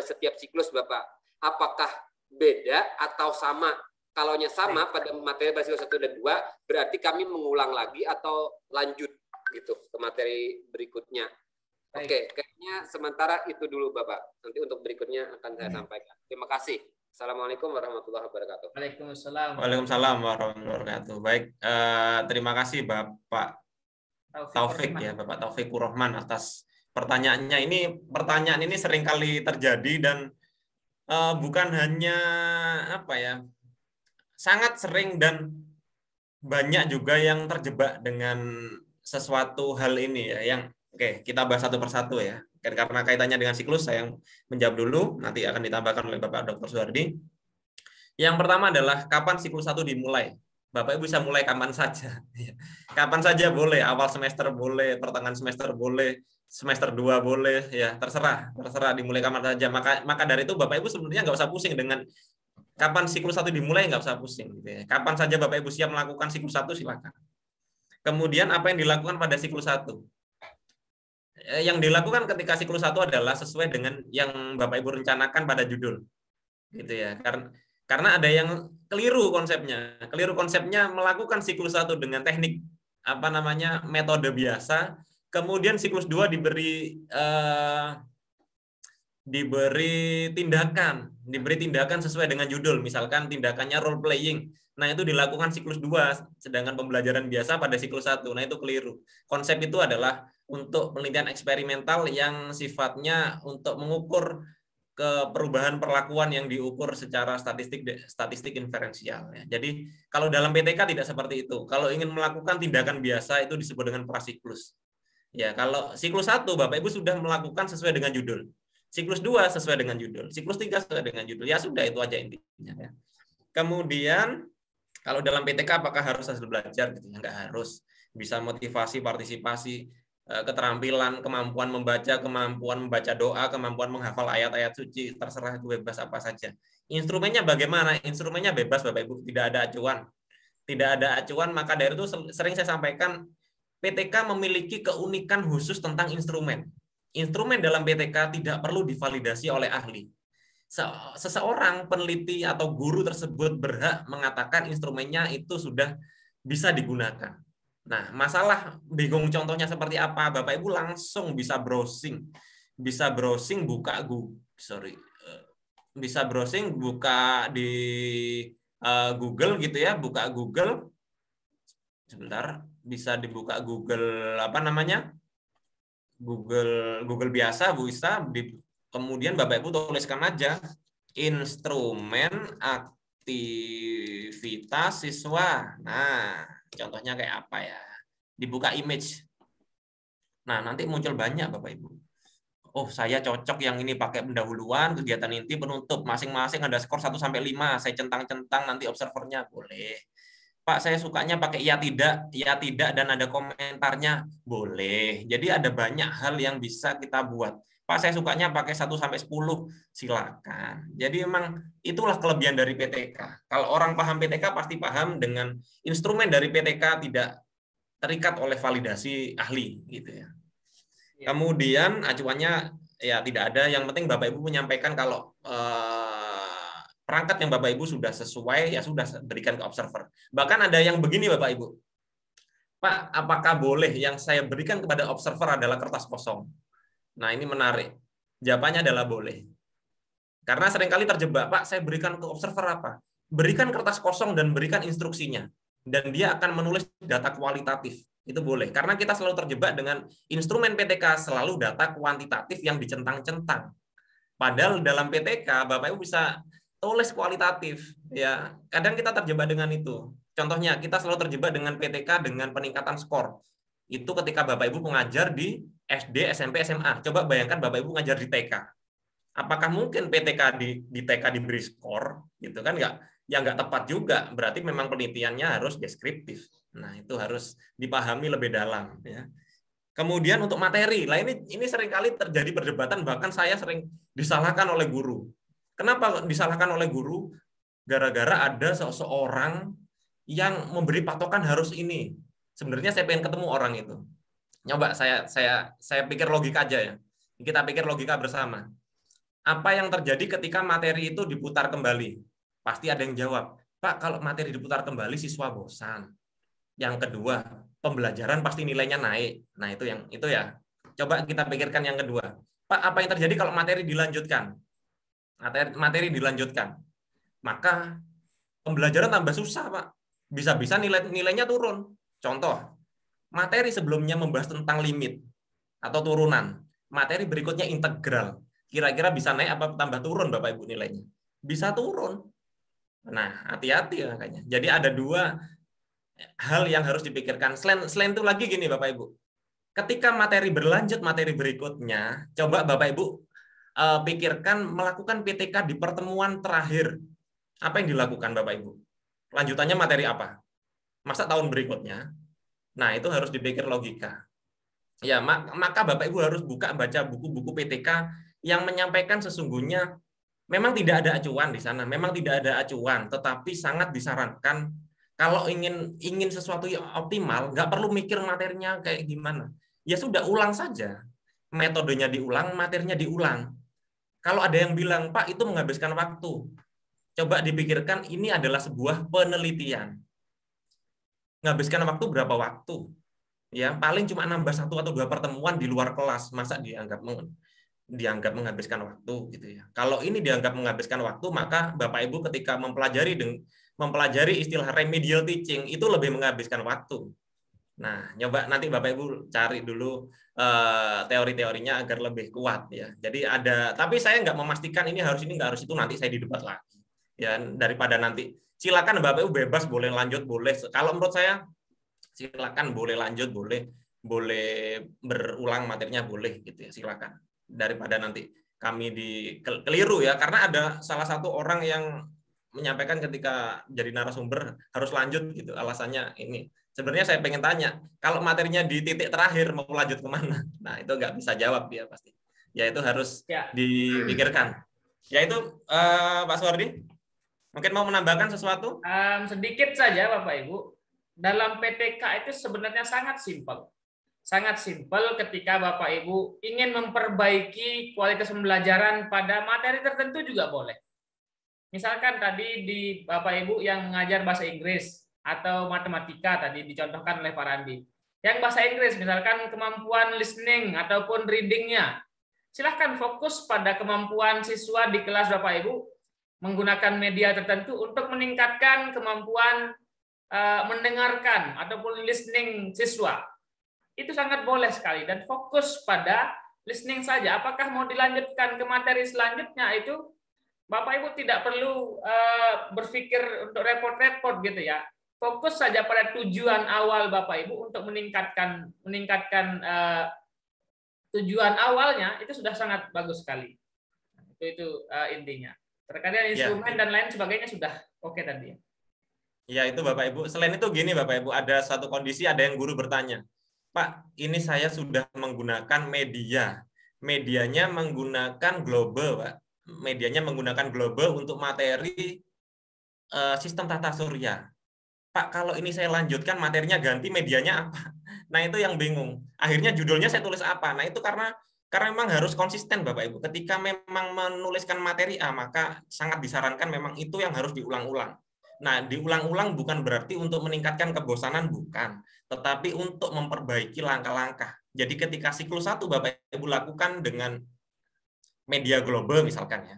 setiap siklus Bapak? Apakah beda atau sama? Kalaunya sama pada materi siklus 1 dan 2, berarti kami mengulang lagi atau lanjut gitu ke materi berikutnya. Oke, kayaknya sementara itu dulu Bapak. Nanti untuk berikutnya akan saya sampaikan. Terima kasih. Assalamualaikum warahmatullahi wabarakatuh. Waalaikumsalam warahmatullahi wabarakatuh. Baik, terima kasih Bapak Taufik ya, Bapak Taufikur Rahman atas pertanyaannya. Pertanyaan ini seringkali terjadi dan bukan hanya sangat sering dan banyak juga yang terjebak dengan sesuatu hal ini ya. Kita bahas satu persatu ya. Karena kaitannya dengan siklus, saya yang menjawab dulu, nanti akan ditambahkan oleh Bapak Dr. Suhardi. Yang pertama adalah kapan siklus 1 dimulai. Bapak Ibu bisa mulai kapan saja. Kapan saja boleh, awal semester boleh, pertengahan semester boleh, semester 2 boleh, ya terserah dimulai kapan saja. Maka dari itu Bapak Ibu sebenarnya nggak usah pusing dengan kapan siklus 1 dimulai, nggak usah pusing. Gitu ya. Kapan saja Bapak Ibu siap melakukan siklus 1, silakan. Kemudian apa yang dilakukan pada siklus 1? Yang dilakukan ketika siklus 1 adalah sesuai dengan yang Bapak Ibu rencanakan pada judul. Gitu ya. Karena ada yang keliru konsepnya. Keliru konsepnya melakukan siklus 1 dengan teknik metode biasa, kemudian siklus 2 diberi tindakan sesuai dengan judul, misalkan tindakannya role playing. Nah, itu dilakukan siklus 2, sedangkan pembelajaran biasa pada siklus 1. Nah, itu keliru. Konsep itu adalah untuk penelitian eksperimental yang sifatnya untuk mengukur ke perubahan perlakuan yang diukur secara statistik inferensial. Jadi kalau dalam PTK tidak seperti itu. Kalau ingin melakukan tindakan biasa itu disebut dengan prasiklus. Ya, kalau siklus 1 Bapak Ibu sudah melakukan sesuai dengan judul. Siklus 2 sesuai dengan judul. Siklus 3 sesuai dengan judul. Ya sudah, itu aja intinya. Ya. Kemudian kalau dalam PTK apakah harus hasil belajar? Gitu. Enggak harus. Bisa motivasi, partisipasi, keterampilan, kemampuan membaca doa, kemampuan menghafal ayat-ayat suci, terserah, itu bebas apa saja. Instrumennya bagaimana? Instrumennya bebas Bapak Ibu, tidak ada acuan. Tidak ada acuan, maka dari itu sering saya sampaikan PTK memiliki keunikan khusus tentang instrumen. Instrumen dalam PTK tidak perlu divalidasi oleh ahli. Seseorang peneliti atau guru tersebut berhak mengatakan instrumennya itu sudah bisa digunakan. Nah, masalah bingung contohnya seperti apa, Bapak Ibu langsung bisa browsing buka di Google gitu ya, buka Google. Sebentar, bisa dibuka Google Google biasa bisa, kemudian Bapak Ibu tuliskan aja instrumen aktivitas siswa. Nah, contohnya kayak apa ya? Dibuka image. Nah, nanti muncul banyak Bapak Ibu. Oh, saya cocok yang ini pakai pendahuluan, kegiatan inti, penutup. Masing-masing ada skor 1 sampai 5. Saya centang-centang nanti observernya boleh. Pak, saya sukanya pakai ya tidak dan ada komentarnya, boleh. Jadi ada banyak hal yang bisa kita buat. Pak, saya sukanya pakai 1 sampai 10, silakan. Jadi memang itulah kelebihan dari PTK. Kalau orang paham PTK pasti paham dengan instrumen dari PTK tidak terikat oleh validasi ahli gitu ya. Kemudian acuannya ya tidak ada, yang penting Bapak Ibu menyampaikan kalau perangkat yang Bapak Ibu sudah sesuai, ya sudah berikan ke observer. Bahkan ada yang begini Bapak Ibu, Pak, apakah boleh yang saya berikan kepada observer adalah kertas kosong? Nah, ini menarik. Jawabannya adalah boleh. Karena seringkali terjebak, Pak, saya berikan ke observer apa? Berikan kertas kosong dan berikan instruksinya. Dan dia akan menulis data kualitatif. Itu boleh. Karena kita selalu terjebak dengan instrumen PTK selalu data kuantitatif yang dicentang-centang. Padahal dalam PTK, Bapak Ibu bisa tulis kualitatif. Ya, kadang kita terjebak dengan itu. Contohnya, kita selalu terjebak dengan PTK dengan peningkatan skor. Itu ketika Bapak Ibu mengajar di SD, SMP, SMA. Coba bayangkan Bapak Ibu mengajar di TK. Apakah mungkin PTK di TK diberi skor? Gitu kan enggak? Ya enggak tepat juga. Berarti memang penelitiannya harus deskriptif. Nah, itu harus dipahami lebih dalam ya. Kemudian untuk materi, lah ini seringkali terjadi perdebatan, bahkan saya sering disalahkan oleh guru. Kenapa disalahkan oleh guru? Gara-gara ada seseorang yang memberi patokan harus ini. Sebenarnya saya pengen ketemu orang itu. Coba saya pikir logika aja ya. Kita pikir logika bersama. Apa yang terjadi ketika materi itu diputar kembali? Pasti ada yang jawab, Pak, kalau materi diputar kembali siswa bosan. Yang kedua, pembelajaran pasti nilainya naik. Nah, itu ya. Coba kita pikirkan yang kedua. Pak, apa yang terjadi kalau materi dilanjutkan? Materi dilanjutkan. Maka pembelajaran tambah susah, Pak. Bisa-bisa nilainya turun. Contoh, materi sebelumnya membahas tentang limit atau turunan. Materi berikutnya integral. Kira-kira bisa naik apa tambah turun Bapak Ibu nilainya? Bisa turun. Nah, hati-hati makanya. Jadi ada dua hal yang harus dipikirkan. Selain itu lagi gini Bapak Ibu. Ketika materi berlanjut, materi berikutnya, coba Bapak Ibu pikirkan melakukan PTK di pertemuan terakhir. Apa yang dilakukan Bapak Ibu? Lanjutannya materi apa? Masa tahun berikutnya? Nah, itu harus dipikir logika. Ya, maka Bapak Ibu harus baca buku-buku PTK yang menyampaikan sesungguhnya memang tidak ada acuan di sana, memang tidak ada acuan, tetapi sangat disarankan kalau ingin sesuatu yang optimal, nggak perlu mikir materinya kayak gimana. Ya sudah, ulang saja. Metodenya diulang, materinya diulang. Kalau ada yang bilang, Pak, itu menghabiskan waktu. Coba dipikirkan, ini adalah sebuah penelitian. Menghabiskan waktu berapa waktu? Ya, paling cuma nambah 1 atau 2 pertemuan di luar kelas, masa dianggap menghabiskan waktu gitu ya. Kalau ini dianggap menghabiskan waktu, maka Bapak Ibu ketika mempelajari istilah remedial teaching itu lebih menghabiskan waktu. Nah, nyoba nanti Bapak Ibu cari dulu teori-teorinya agar lebih kuat ya. Jadi tapi saya nggak memastikan ini harus ini nggak harus itu, nanti saya didebat lagi. Ya, daripada nanti silakan Bapak Ibu bebas, boleh lanjut, boleh. Kalau menurut saya silakan, boleh lanjut, boleh berulang materinya, boleh gitu ya, silakan. Daripada nanti kami keliru ya, karena ada salah satu orang yang menyampaikan ketika jadi narasumber harus lanjut gitu, alasannya ini. Sebenarnya saya pengen tanya, kalau materinya di titik terakhir mau lanjut kemana? Nah, itu nggak bisa jawab dia pasti. Ya itu harus dipikirkan. Ya itu Pak Suwardi, mungkin mau menambahkan sesuatu? Sedikit saja Bapak Ibu. Dalam PTK itu sebenarnya sangat simpel. Sangat simpel ketika Bapak Ibu ingin memperbaiki kualitas pembelajaran pada materi tertentu juga boleh. Misalkan tadi di Bapak Ibu yang mengajar bahasa Inggris atau matematika tadi dicontohkan oleh Pak Randi. Yang bahasa Inggris misalkan kemampuan listening ataupun readingnya. Silahkan fokus pada kemampuan siswa di kelas Bapak Ibu menggunakan media tertentu untuk meningkatkan kemampuan mendengarkan ataupun listening siswa. Itu sangat boleh sekali dan fokus pada listening saja. Apakah mau dilanjutkan ke materi selanjutnya, itu Bapak Ibu tidak perlu berpikir untuk repot-repot gitu ya. Fokus saja pada tujuan awal Bapak Ibu untuk meningkatkan tujuan awalnya, itu sudah sangat bagus sekali. Itu intinya. Terkait dengan instrumen dan lain sebagainya sudah oke tadi. Ya itu Bapak Ibu. Selain itu gini Bapak Ibu, ada satu kondisi, ada yang guru bertanya, Pak, ini saya sudah menggunakan medianya menggunakan global, Pak. Medianya menggunakan global untuk materi sistem tata surya. Pak, kalau ini saya lanjutkan materinya ganti, medianya apa? Nah itu yang bingung. Akhirnya judulnya saya tulis apa? Nah itu karena memang harus konsisten Bapak Ibu. Ketika memang menuliskan materi A, maka sangat disarankan memang itu yang harus diulang-ulang. Nah, diulang-ulang bukan berarti untuk meningkatkan kebosanan, bukan. Tetapi untuk memperbaiki langkah-langkah. Jadi ketika siklus 1 Bapak Ibu lakukan dengan media global misalkan ya.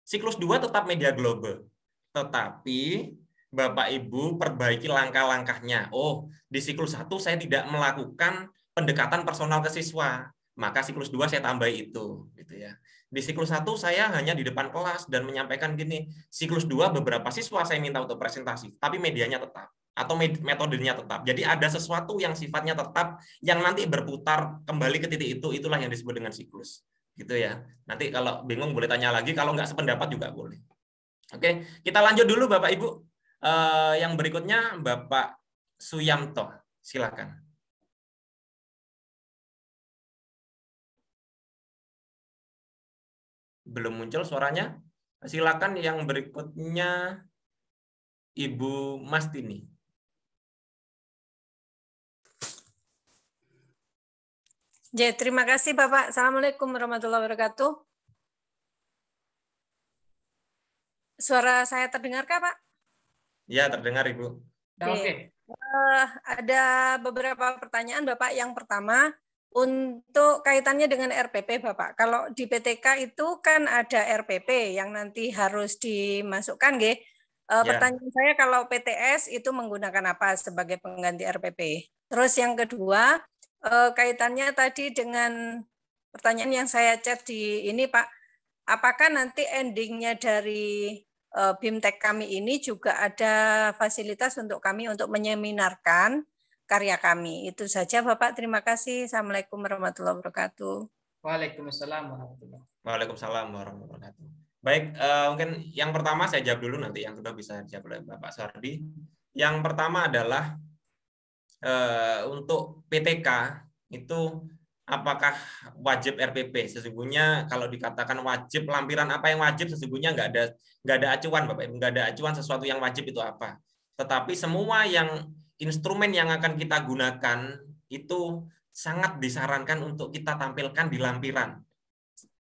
Siklus 2 tetap media global. Tetapi Bapak Ibu perbaiki langkah-langkahnya. Oh, di siklus 1 saya tidak melakukan pendekatan personal ke siswa. Maka siklus 2 saya tambah itu gitu ya. Di siklus 1 saya hanya di depan kelas dan menyampaikan gini. Siklus 2 beberapa siswa saya minta untuk presentasi, tapi medianya tetap atau metodenya tetap. Jadi ada sesuatu yang sifatnya tetap yang nanti berputar kembali ke titik itu, itulah yang disebut dengan siklus. Gitu ya. Nanti kalau bingung boleh tanya lagi, kalau nggak sependapat juga boleh. Oke, kita lanjut dulu Bapak Ibu. Yang berikutnya Bapak Suyamto, silakan. Belum muncul suaranya. Silakan yang berikutnya Ibu Mastini. Ya, terima kasih Bapak. Assalamualaikum warahmatullahi wabarakatuh. Suara saya terdengarkah Pak? Ya, terdengar Ibu. Oke. Ada beberapa pertanyaan Bapak. Yang pertama, untuk kaitannya dengan RPP Bapak. Kalau di PTK itu kan ada RPP yang nanti harus dimasukkan, nggih. Pertanyaan saya, kalau PTS itu menggunakan apa sebagai pengganti RPP? Terus yang kedua, kaitannya tadi dengan pertanyaan yang saya chat di ini Pak, apakah nanti endingnya dari BIMTEK kami ini juga ada fasilitas untuk kami untuk menyeminarkan karya kami? Itu saja Bapak, terima kasih. Assalamualaikum warahmatullahi wabarakatuh. Waalaikumsalam warahmatullahi wabarakatuh. Waalaikumsalam warahmatullahi wabarakatuh. Baik, mungkin yang pertama saya jawab dulu, nanti yang kedua bisa dijawab oleh Bapak Suwardi. Yang pertama adalah untuk PTK itu apakah wajib RPP? Sesungguhnya kalau dikatakan wajib, lampiran apa yang wajib, sesungguhnya nggak ada acuan Bapak Ibu, nggak ada acuan sesuatu yang wajib itu apa. Tetapi semua yang instrumen yang akan kita gunakan itu sangat disarankan untuk kita tampilkan di lampiran.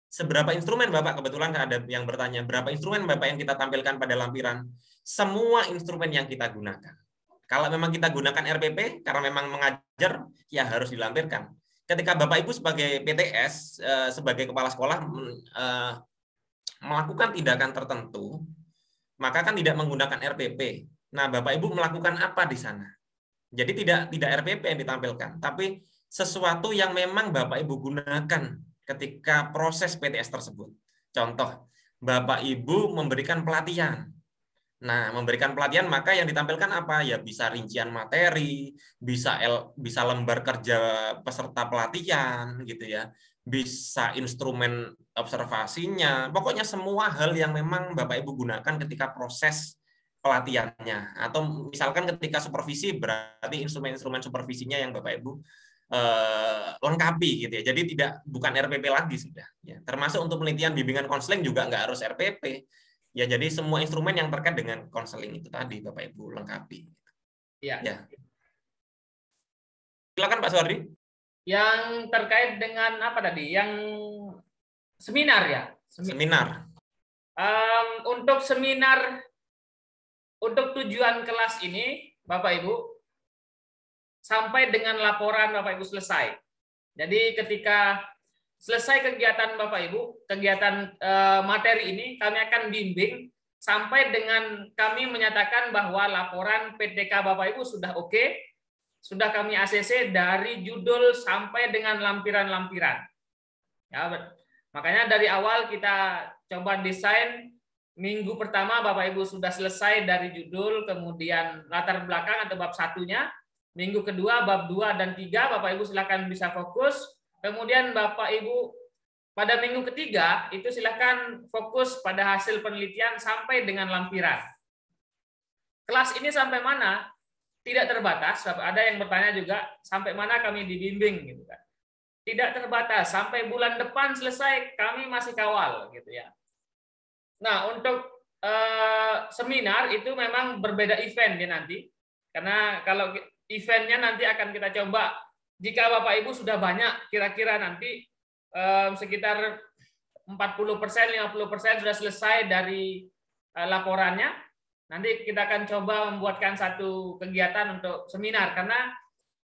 Seberapa instrumen Bapak? Kebetulan ada yang bertanya, berapa instrumen Bapak yang kita tampilkan pada lampiran? Semua instrumen yang kita gunakan. Kalau memang kita gunakan RPP, karena memang mengajar, ya harus dilampirkan. Ketika Bapak Ibu sebagai PTS, sebagai kepala sekolah melakukan tindakan tertentu, maka kan tidak menggunakan RPP. Nah, Bapak Ibu melakukan apa di sana? Jadi tidak RPP yang ditampilkan, tapi sesuatu yang memang Bapak Ibu gunakan ketika proses PTS tersebut. Contoh, Bapak Ibu memberikan pelatihan. Nah, memberikan pelatihan maka yang ditampilkan apa? Ya bisa rincian materi, bisa lembar kerja peserta pelatihan gitu ya. Bisa instrumen observasinya. Pokoknya semua hal yang memang Bapak Ibu gunakan ketika proses pelatihannya, atau misalkan ketika supervisi berarti instrumen-instrumen supervisinya yang Bapak Ibu lengkapi gitu ya. Jadi bukan RPP lagi sudah ya. Termasuk untuk penelitian bimbingan konseling juga nggak harus RPP. Ya, jadi semua instrumen yang terkait dengan konseling itu tadi Bapak Ibu lengkapi. Ya. Ya. Silakan Pak Suwardi. Yang terkait dengan apa tadi? Yang seminar ya? Seminar. Untuk seminar, untuk tujuan kelas ini, Bapak Ibu, sampai dengan laporan Bapak Ibu selesai. Jadi ketika selesai kegiatan Bapak Ibu, kegiatan materi ini, kami akan bimbing sampai dengan kami menyatakan bahwa laporan PTK Bapak Ibu sudah oke, sudah kami ACC dari judul sampai dengan lampiran-lampiran. Ya, makanya dari awal kita coba desain. Minggu pertama Bapak Ibu sudah selesai dari judul, kemudian latar belakang atau bab 1-nya. Minggu kedua bab 2 dan 3 Bapak Ibu silakan bisa fokus. Kemudian Bapak Ibu pada minggu ketiga itu silakan fokus pada hasil penelitian sampai dengan lampiran. Kelas ini sampai mana? Tidak terbatas. Ada yang bertanya juga sampai mana kami dibimbing gitu kan. Tidak terbatas, sampai bulan depan selesai kami masih kawal gitu ya. Nah, untuk seminar itu memang berbeda event ya nanti. Karena kalau eventnya nanti akan kita coba, jika Bapak Ibu sudah banyak, kira-kira nanti sekitar 40%, 50% sudah selesai dari laporannya, nanti kita akan coba membuatkan satu kegiatan untuk seminar. Karena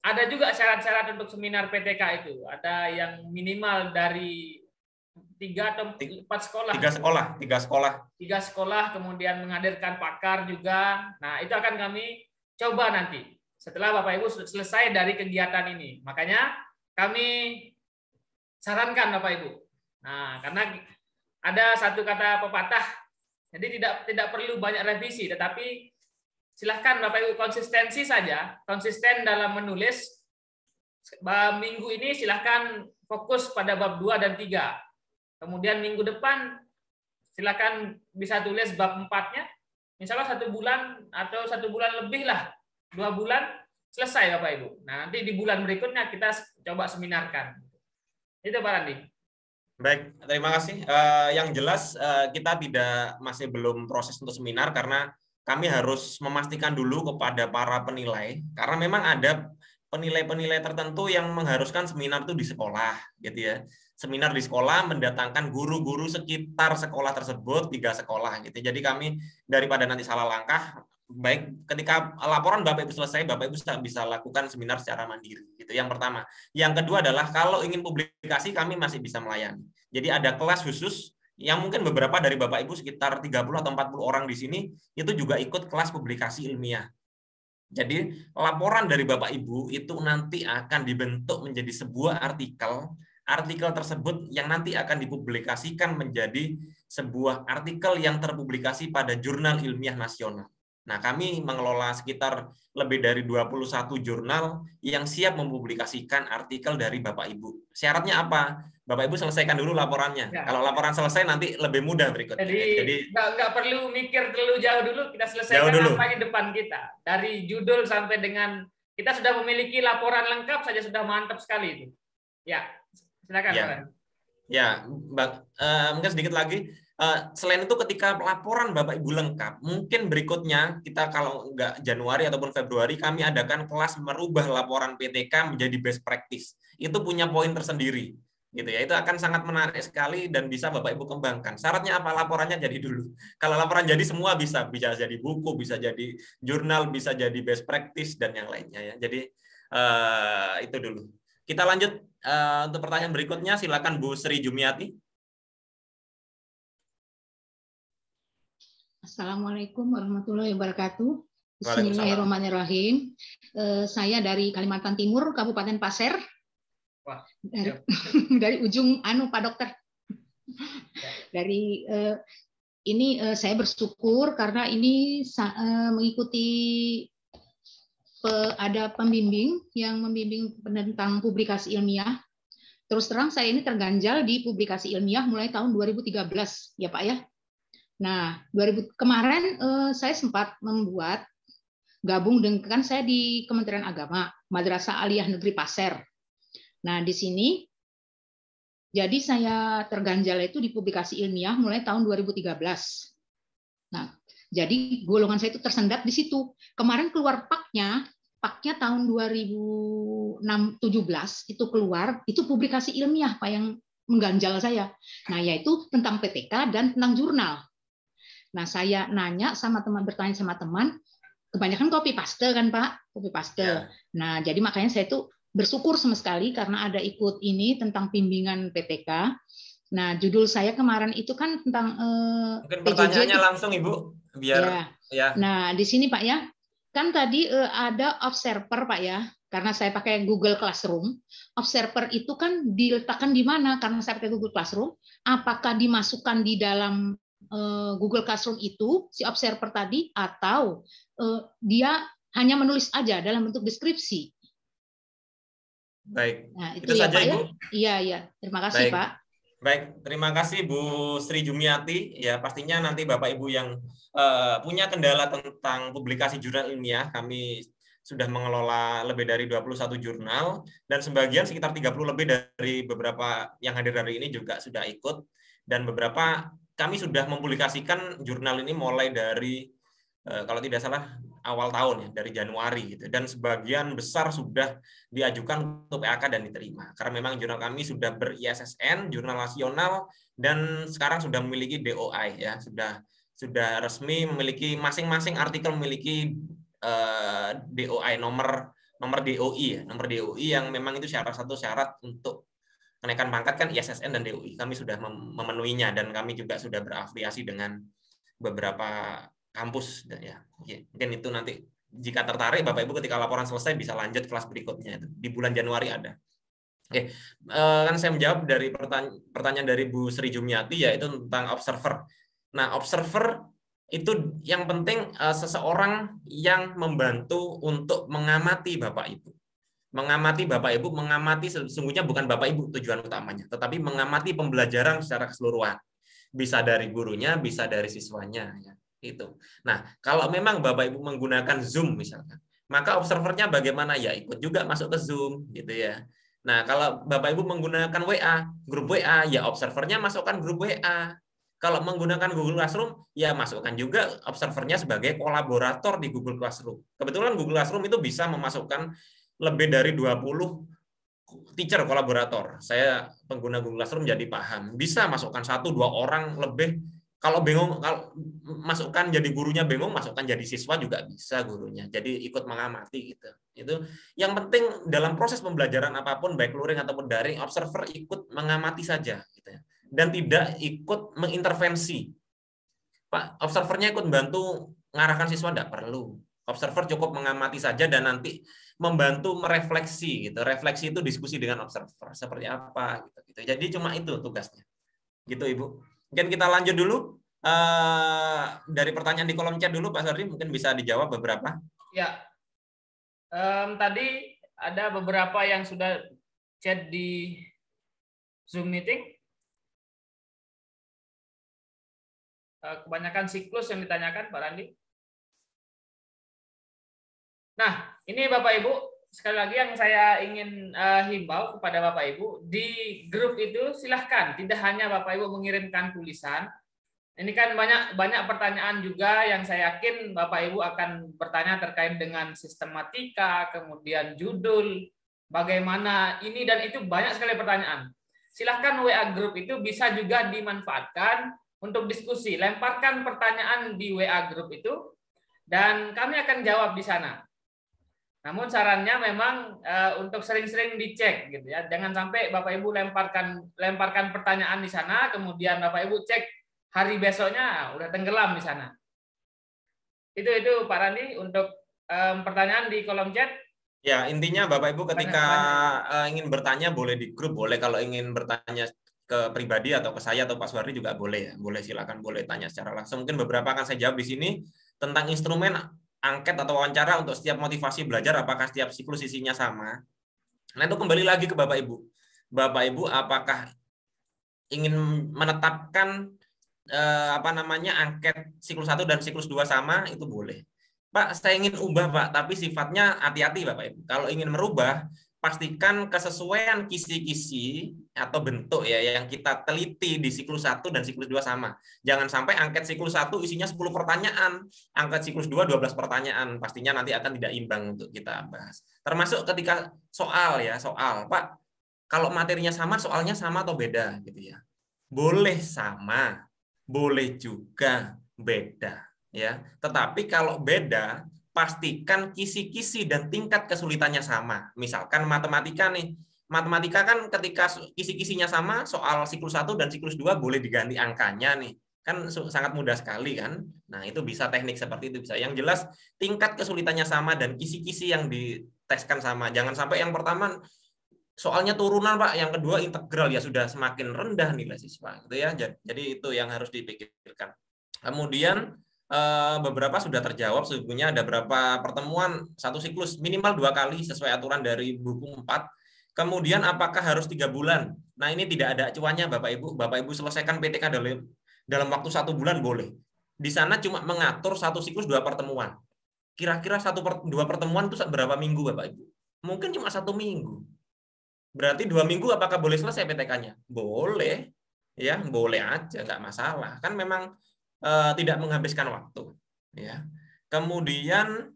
ada juga syarat-syarat untuk seminar PTK itu. Ada yang minimal dari 3 atau 4 sekolah. 3 sekolah, kemudian menghadirkan pakar juga. Nah, itu akan kami coba nanti setelah Bapak Ibu selesai dari kegiatan ini. Makanya kami sarankan Bapak Ibu. Nah, karena ada satu kata pepatah, jadi tidak perlu banyak revisi, tetapi silahkan Bapak Ibu konsistensi saja, konsisten dalam menulis. Minggu ini silahkan fokus pada bab 2 dan 3. Kemudian minggu depan silakan bisa tulis bab 4-nya. Misalnya 1 bulan atau 1 bulan lebih lah, 2 bulan selesai Bapak Ibu. Nah, nanti di bulan berikutnya kita coba seminarkan. Itu Pak Randi. Baik, terima kasih. Yang jelas kita masih belum proses untuk seminar karena kami harus memastikan dulu kepada para penilai, karena memang ada penilai-penilai tertentu yang mengharuskan seminar itu di sekolah, gitu ya. Seminar di sekolah mendatangkan guru-guru sekitar sekolah tersebut, 3 sekolah, gitu. Jadi kami daripada nanti salah langkah, baik ketika laporan Bapak Ibu selesai, Bapak Ibu bisa lakukan seminar secara mandiri, gitu. Yang pertama. Yang kedua adalah kalau ingin publikasi kami masih bisa melayani. Jadi ada kelas khusus yang mungkin beberapa dari Bapak Ibu sekitar 30 atau 40 orang di sini itu juga ikut kelas publikasi ilmiah. Jadi laporan dari Bapak Ibu itu nanti akan dibentuk menjadi sebuah artikel tersebut yang nanti akan dipublikasikan menjadi sebuah artikel yang terpublikasi pada jurnal ilmiah nasional. Nah, kami mengelola sekitar lebih dari 21 jurnal yang siap mempublikasikan artikel dari Bapak Ibu. Syaratnya apa? Bapak Ibu selesaikan dulu laporannya. Ya. Kalau laporan selesai nanti lebih mudah berikutnya. Jadi nggak perlu mikir terlalu jauh dulu, kita selesaikan apa di depan kita. Dari judul sampai dengan kita sudah memiliki laporan lengkap saja sudah mantap sekali itu. Ya, silakan. Ya, ya mungkin sedikit lagi. Selain itu ketika laporan Bapak Ibu lengkap, mungkin berikutnya kita kalau nggak Januari ataupun Februari kami adakan kelas merubah laporan PTK menjadi best practice. Itu punya poin tersendiri. gitu ya. Itu akan sangat menarik sekali dan bisa Bapak Ibu kembangkan. Syaratnya apa? Laporannya jadi dulu. Kalau laporan jadi semua bisa jadi buku, bisa jadi jurnal, bisa jadi best practice dan yang lainnya ya. Jadi itu dulu. Kita lanjut untuk pertanyaan berikutnya. Silakan Bu Sri Jumiati. Assalamualaikum warahmatullahi wabarakatuh. Bismillahirrahmanirrahim. Saya dari Kalimantan Timur, Kabupaten Pasir. Wah, dari ujung Pak Dokter. Dari ini saya bersyukur karena ini mengikuti ada pembimbing yang membimbing tentang publikasi ilmiah. Terus terang saya ini terganjal di publikasi ilmiah mulai tahun 2013, ya Pak ya. Nah, kemarin saya sempat membuat gabung dengan saya di Kementerian Agama, Madrasah Aliyah Negeri Pasir. Nah, di sini jadi saya terganjal itu di publikasi ilmiah mulai tahun 2013. Nah, jadi golongan saya itu tersendat di situ. Kemarin keluar paknya tahun 2017 itu keluar, itu publikasi ilmiah Pak yang mengganjal saya. Nah, yaitu tentang PTK dan tentang jurnal. Nah, saya nanya sama teman, bertanya sama teman, kebanyakan copy paste kan Pak, copy paste. Ya. Nah, jadi makanya saya itu bersyukur sama sekali karena ada ikut ini tentang bimbingan PTK. Nah, judul saya kemarin itu kan tentang mungkin pertanyaannya itu, langsung Ibu, biar ya. Nah, di sini Pak ya, kan tadi ada observer Pak ya, karena saya pakai Google Classroom. Observer itu kan diletakkan di mana? Karena saya pakai Google Classroom, apakah dimasukkan di dalam Google Classroom itu si observer tadi atau dia hanya menulis aja dalam bentuk deskripsi? Baik, nah, itu ya, saja Pak, Ibu. Iya. Terima kasih Baik. Pak. Baik, terima kasih Bu Sri Jumiati. Ya, pastinya nanti Bapak Ibu yang punya kendala tentang publikasi jurnal ilmiah, kami sudah mengelola lebih dari 21 jurnal dan sebagian sekitar 30 lebih dari beberapa yang hadir hari ini juga sudah ikut, dan beberapa kami sudah mempublikasikan jurnal ini mulai dari kalau tidak salah awal tahun ya, dari Januari gitu, dan sebagian besar sudah diajukan untuk PAK dan diterima karena memang jurnal kami sudah ber-ISSN, jurnal nasional, dan sekarang sudah memiliki DOI ya, sudah resmi memiliki masing-masing artikel memiliki DOI nomor DOI ya, nomor DOI yang memang itu satu syarat untuk kenaikan pangkat kan ISSN dan DOI. Kami sudah memenuhinya dan kami juga sudah berafiliasi dengan beberapa kampus ya. Mungkin itu nanti jika tertarik Bapak Ibu ketika laporan selesai bisa lanjut kelas berikutnya itu. Di bulan Januari ada. Oke, kan saya menjawab dari pertanyaan dari Bu Sri Jumiati yaitu tentang observer. Nah, observer itu yang penting seseorang yang membantu untuk mengamati Bapak Ibu. Mengamati Bapak Ibu, mengamati sesungguhnya bukan Bapak Ibu tujuan utamanya, tetapi mengamati pembelajaran secara keseluruhan. Bisa dari gurunya, bisa dari siswanya ya. Itu. Nah, kalau memang Bapak Ibu menggunakan Zoom misalkan, maka observernya bagaimana ya ikut juga masuk ke Zoom gitu ya. Nah, kalau Bapak Ibu menggunakan WA, grup WA, ya observernya masukkan grup WA. Kalau menggunakan Google Classroom, ya masukkan juga observernya sebagai kolaborator di Google Classroom. Kebetulan Google Classroom itu bisa memasukkan lebih dari 20 teacher kolaborator. Saya pengguna Google Classroom jadi paham. Bisa masukkan 1-2 orang lebih. Kalau bingung, kalau masukkan jadi gurunya bingung, masukkan jadi siswa juga bisa gurunya. Jadi ikut mengamati gitu. Itu yang penting dalam proses pembelajaran apapun, baik luring ataupun daring, observer ikut mengamati saja gitu ya. Dan tidak ikut mengintervensi. Pak, observernya ikut bantu mengarahkan siswa tidak perlu. Observer cukup mengamati saja dan nanti membantu merefleksi gitu. Refleksi itu diskusi dengan observer seperti apa gitu. Jadi cuma itu tugasnya. Gitu Ibu. Mungkin kita lanjut dulu dari pertanyaan di kolom chat dulu Pak Sardi, mungkin bisa dijawab beberapa. Ya, tadi ada beberapa yang sudah chat di Zoom meeting. Kebanyakan siklus yang ditanyakan Pak Randi. Nah, ini Bapak Ibu, sekali lagi yang saya ingin himbau kepada Bapak Ibu, di grup itu silahkan, tidak hanya Bapak Ibu mengirimkan tulisan. Ini kan banyak pertanyaan juga yang saya yakin Bapak Ibu akan bertanya terkait dengan sistematika, kemudian judul, bagaimana ini dan itu, banyak sekali pertanyaan. silahkan WA Group itu bisa juga dimanfaatkan untuk diskusi. Lemparkan pertanyaan di WA Group itu, dan kami akan jawab di sana. Namun sarannya memang untuk sering-sering dicek gitu ya. Jangan sampai Bapak Ibu lemparkan pertanyaan di sana, kemudian Bapak Ibu cek hari besoknya udah tenggelam di sana. Itu Pak Randi untuk pertanyaan di kolom chat. Ya, intinya Bapak Ibu ketika ingin bertanya boleh di grup, boleh kalau ingin bertanya ke pribadi atau ke saya atau Pak Suwardi juga boleh ya. Boleh, silakan, boleh tanya secara langsung. Mungkin beberapa akan saya jawab di sini tentang instrumen angket atau wawancara untuk setiap motivasi belajar, apakah setiap siklus isinya sama. Nah, itu kembali lagi ke Bapak Ibu. Bapak Ibu apakah ingin menetapkan angket siklus 1 dan siklus 2 sama, itu boleh. Pak, saya ingin ubah, Pak, tapi sifatnya hati-hati, Bapak Ibu. Kalau ingin merubah, pastikan kesesuaian kisi-kisi atau bentuk ya yang kita teliti di siklus 1 dan siklus 2 sama. Jangan sampai angket siklus 1 isinya 10 pertanyaan, angket siklus 2 12 pertanyaan. Pastinya nanti akan tidak imbang untuk kita bahas. Termasuk ketika soal, Pak, kalau materinya sama, soalnya sama atau beda gitu ya. Boleh sama, boleh juga beda. Ya, tetapi kalau beda, pastikan kisi-kisi dan tingkat kesulitannya sama. Misalkan matematika nih, matematika kan ketika kisi-kisinya sama, soal siklus 1 dan siklus 2 boleh diganti angkanya nih. Kan sangat mudah sekali kan. Nah, itu bisa teknik seperti itu bisa. Yang jelas tingkat kesulitannya sama dan kisi-kisi yang diteskan sama. Jangan sampai yang pertama soalnya turunan, Pak, yang kedua integral, ya sudah semakin rendah nilai siswa gitu ya. Jadi itu yang harus dipikirkan. Kemudian beberapa sudah terjawab, sebetulnya ada berapa pertemuan satu siklus minimal 2 kali sesuai aturan dari buku 4. Kemudian apakah harus 3 bulan? Nah, ini tidak ada acuannya, Bapak Ibu. Bapak Ibu selesaikan PTK dalam waktu 1 bulan boleh. Di sana cuma mengatur satu siklus 2 pertemuan. Kira-kira 2 pertemuan itu berapa minggu, Bapak Ibu? Mungkin cuma 1 minggu. Berarti 2 minggu apakah boleh selesai PTK-nya? Boleh, ya boleh aja, nggak masalah. Kan memang tidak menghabiskan waktu. Ya. Kemudian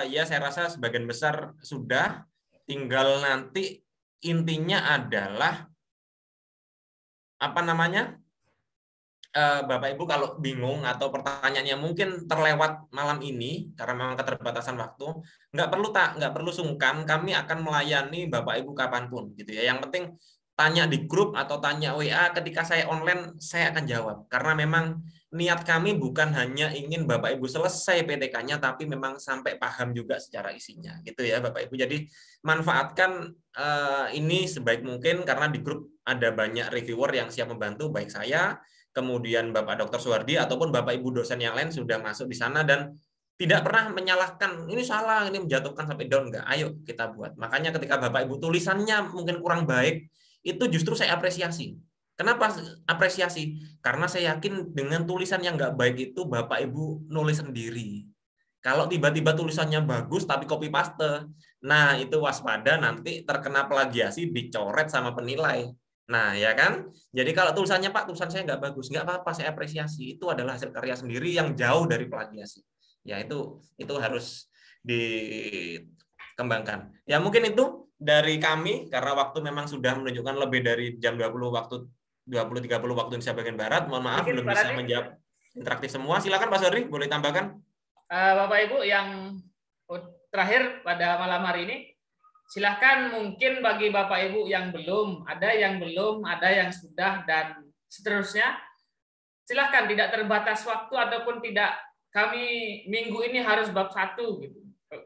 ya saya rasa sebagian besar sudah, tinggal nanti intinya adalah Bapak Ibu kalau bingung atau pertanyaannya mungkin terlewat malam ini karena memang keterbatasan waktu, nggak perlu sungkan, kami akan melayani Bapak Ibu kapanpun gitu ya. Yang penting tanya di grup atau tanya WA, ketika saya online saya akan jawab, karena memang niat kami bukan hanya ingin Bapak Ibu selesai PTK-nya, tapi memang sampai paham juga secara isinya gitu ya Bapak Ibu. Jadi manfaatkan ini sebaik mungkin, karena di grup ada banyak reviewer yang siap membantu, baik saya, kemudian Bapak Dr. Suwardi ataupun Bapak Ibu dosen yang lain sudah masuk di sana dan tidak pernah menyalahkan ini salah, ini menjatuhkan sampai down, enggak. Ayo kita buat. Makanya ketika Bapak Ibu tulisannya mungkin kurang baik, itu justru saya apresiasi. Kenapa apresiasi? Karena saya yakin dengan tulisan yang nggak baik itu Bapak Ibu nulis sendiri. Kalau tiba-tiba tulisannya bagus tapi copy paste, nah itu waspada, nanti terkena plagiasi, dicoret sama penilai. Nah ya kan? Jadi kalau tulisannya Pak, tulisan saya nggak bagus, nggak apa-apa, saya apresiasi. Itu adalah hasil karya sendiri yang jauh dari plagiasi. Ya itu harus dikembangkan. Ya mungkin itu dari kami, karena waktu memang sudah menunjukkan lebih dari jam 20 waktu 20.30 waktu Indonesia bagian Barat. Mohon maaf belum bisa menjawab interaktif semua. Silakan Pak Suwardi, boleh tambahkan? Bapak Ibu yang terakhir pada malam hari ini, silakan mungkin bagi Bapak Ibu yang belum, ada yang sudah dan seterusnya. Silakan, tidak terbatas waktu ataupun tidak kami minggu ini harus bab 1 gitu.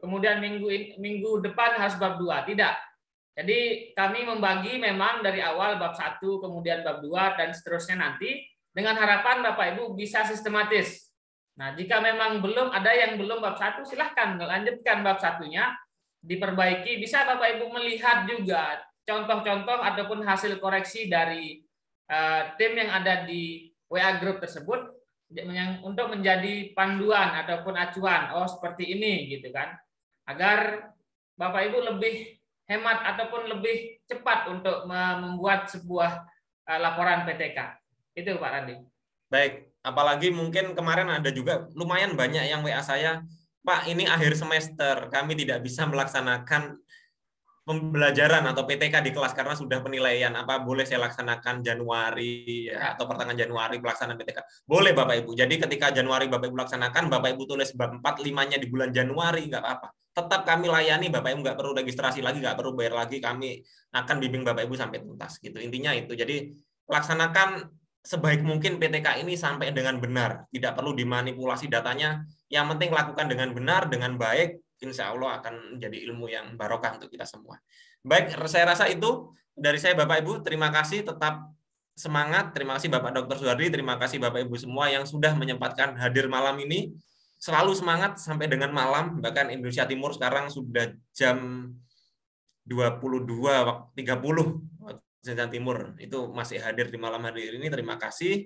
Kemudian minggu depan harus bab 2, tidak. Jadi kami membagi memang dari awal bab 1, kemudian bab 2 dan seterusnya nanti, dengan harapan Bapak Ibu bisa sistematis. Nah, jika memang ada yang belum bab 1, silahkan lanjutkan bab 1-nya, diperbaiki. Bisa Bapak Ibu melihat juga contoh-contoh ataupun hasil koreksi dari tim yang ada di WA group tersebut, untuk menjadi panduan ataupun acuan, oh seperti ini gitu kan, agar Bapak Ibu lebih hemat ataupun lebih cepat untuk membuat sebuah laporan PTK. Itu Pak Randi. Baik, apalagi mungkin kemarin ada juga lumayan banyak yang WA saya, Pak ini akhir semester, kami tidak bisa melaksanakan pembelajaran atau PTK di kelas karena sudah penilaian, apa boleh saya laksanakan Januari ya, atau pertengahan Januari pelaksanaan PTK? Boleh Bapak Ibu. Jadi ketika Januari Bapak Ibu laksanakan, Bapak Ibu tulis bab 4, 5-nya di bulan Januari, nggak apa-apa. Tetap kami layani, Bapak Ibu nggak perlu registrasi lagi, nggak perlu bayar lagi, kami akan bimbing Bapak Ibu sampai tuntas. Gitu. Intinya itu. Jadi laksanakan sebaik mungkin PTK ini sampai dengan benar. Tidak perlu dimanipulasi datanya. Yang penting lakukan dengan benar, dengan baik. Insya Allah akan menjadi ilmu yang barokah untuk kita semua. Baik, saya rasa itu dari saya Bapak Ibu. Terima kasih, tetap semangat. Terima kasih Bapak Dr. Suhardi, terima kasih Bapak Ibu semua yang sudah menyempatkan hadir malam ini. Selalu semangat sampai dengan malam. Bahkan Indonesia Timur sekarang sudah jam 22.30 Indonesia Timur. Itu masih hadir di malam hari ini. Terima kasih.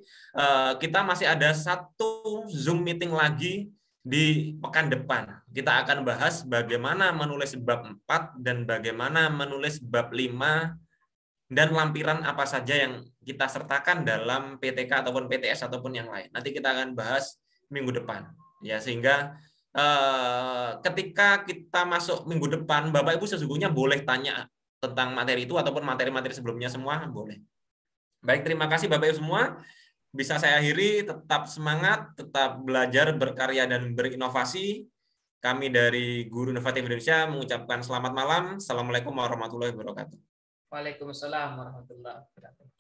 Kita masih ada satu Zoom meeting lagi di pekan depan. Kita akan bahas bagaimana menulis bab 4 dan bagaimana menulis bab 5 dan lampiran apa saja yang kita sertakan dalam PTK ataupun PTS ataupun yang lain. Nanti kita akan bahas minggu depan. Ya, sehingga ketika kita masuk minggu depan, Bapak Ibu sesungguhnya boleh tanya tentang materi itu ataupun materi-materi sebelumnya semua boleh. Baik, terima kasih Bapak Ibu semua. Bisa saya akhiri, tetap semangat, tetap belajar, berkarya, dan berinovasi. Kami dari Guru Inovatif Indonesia mengucapkan selamat malam. Assalamualaikum warahmatullahi wabarakatuh. Waalaikumsalam warahmatullahi wabarakatuh.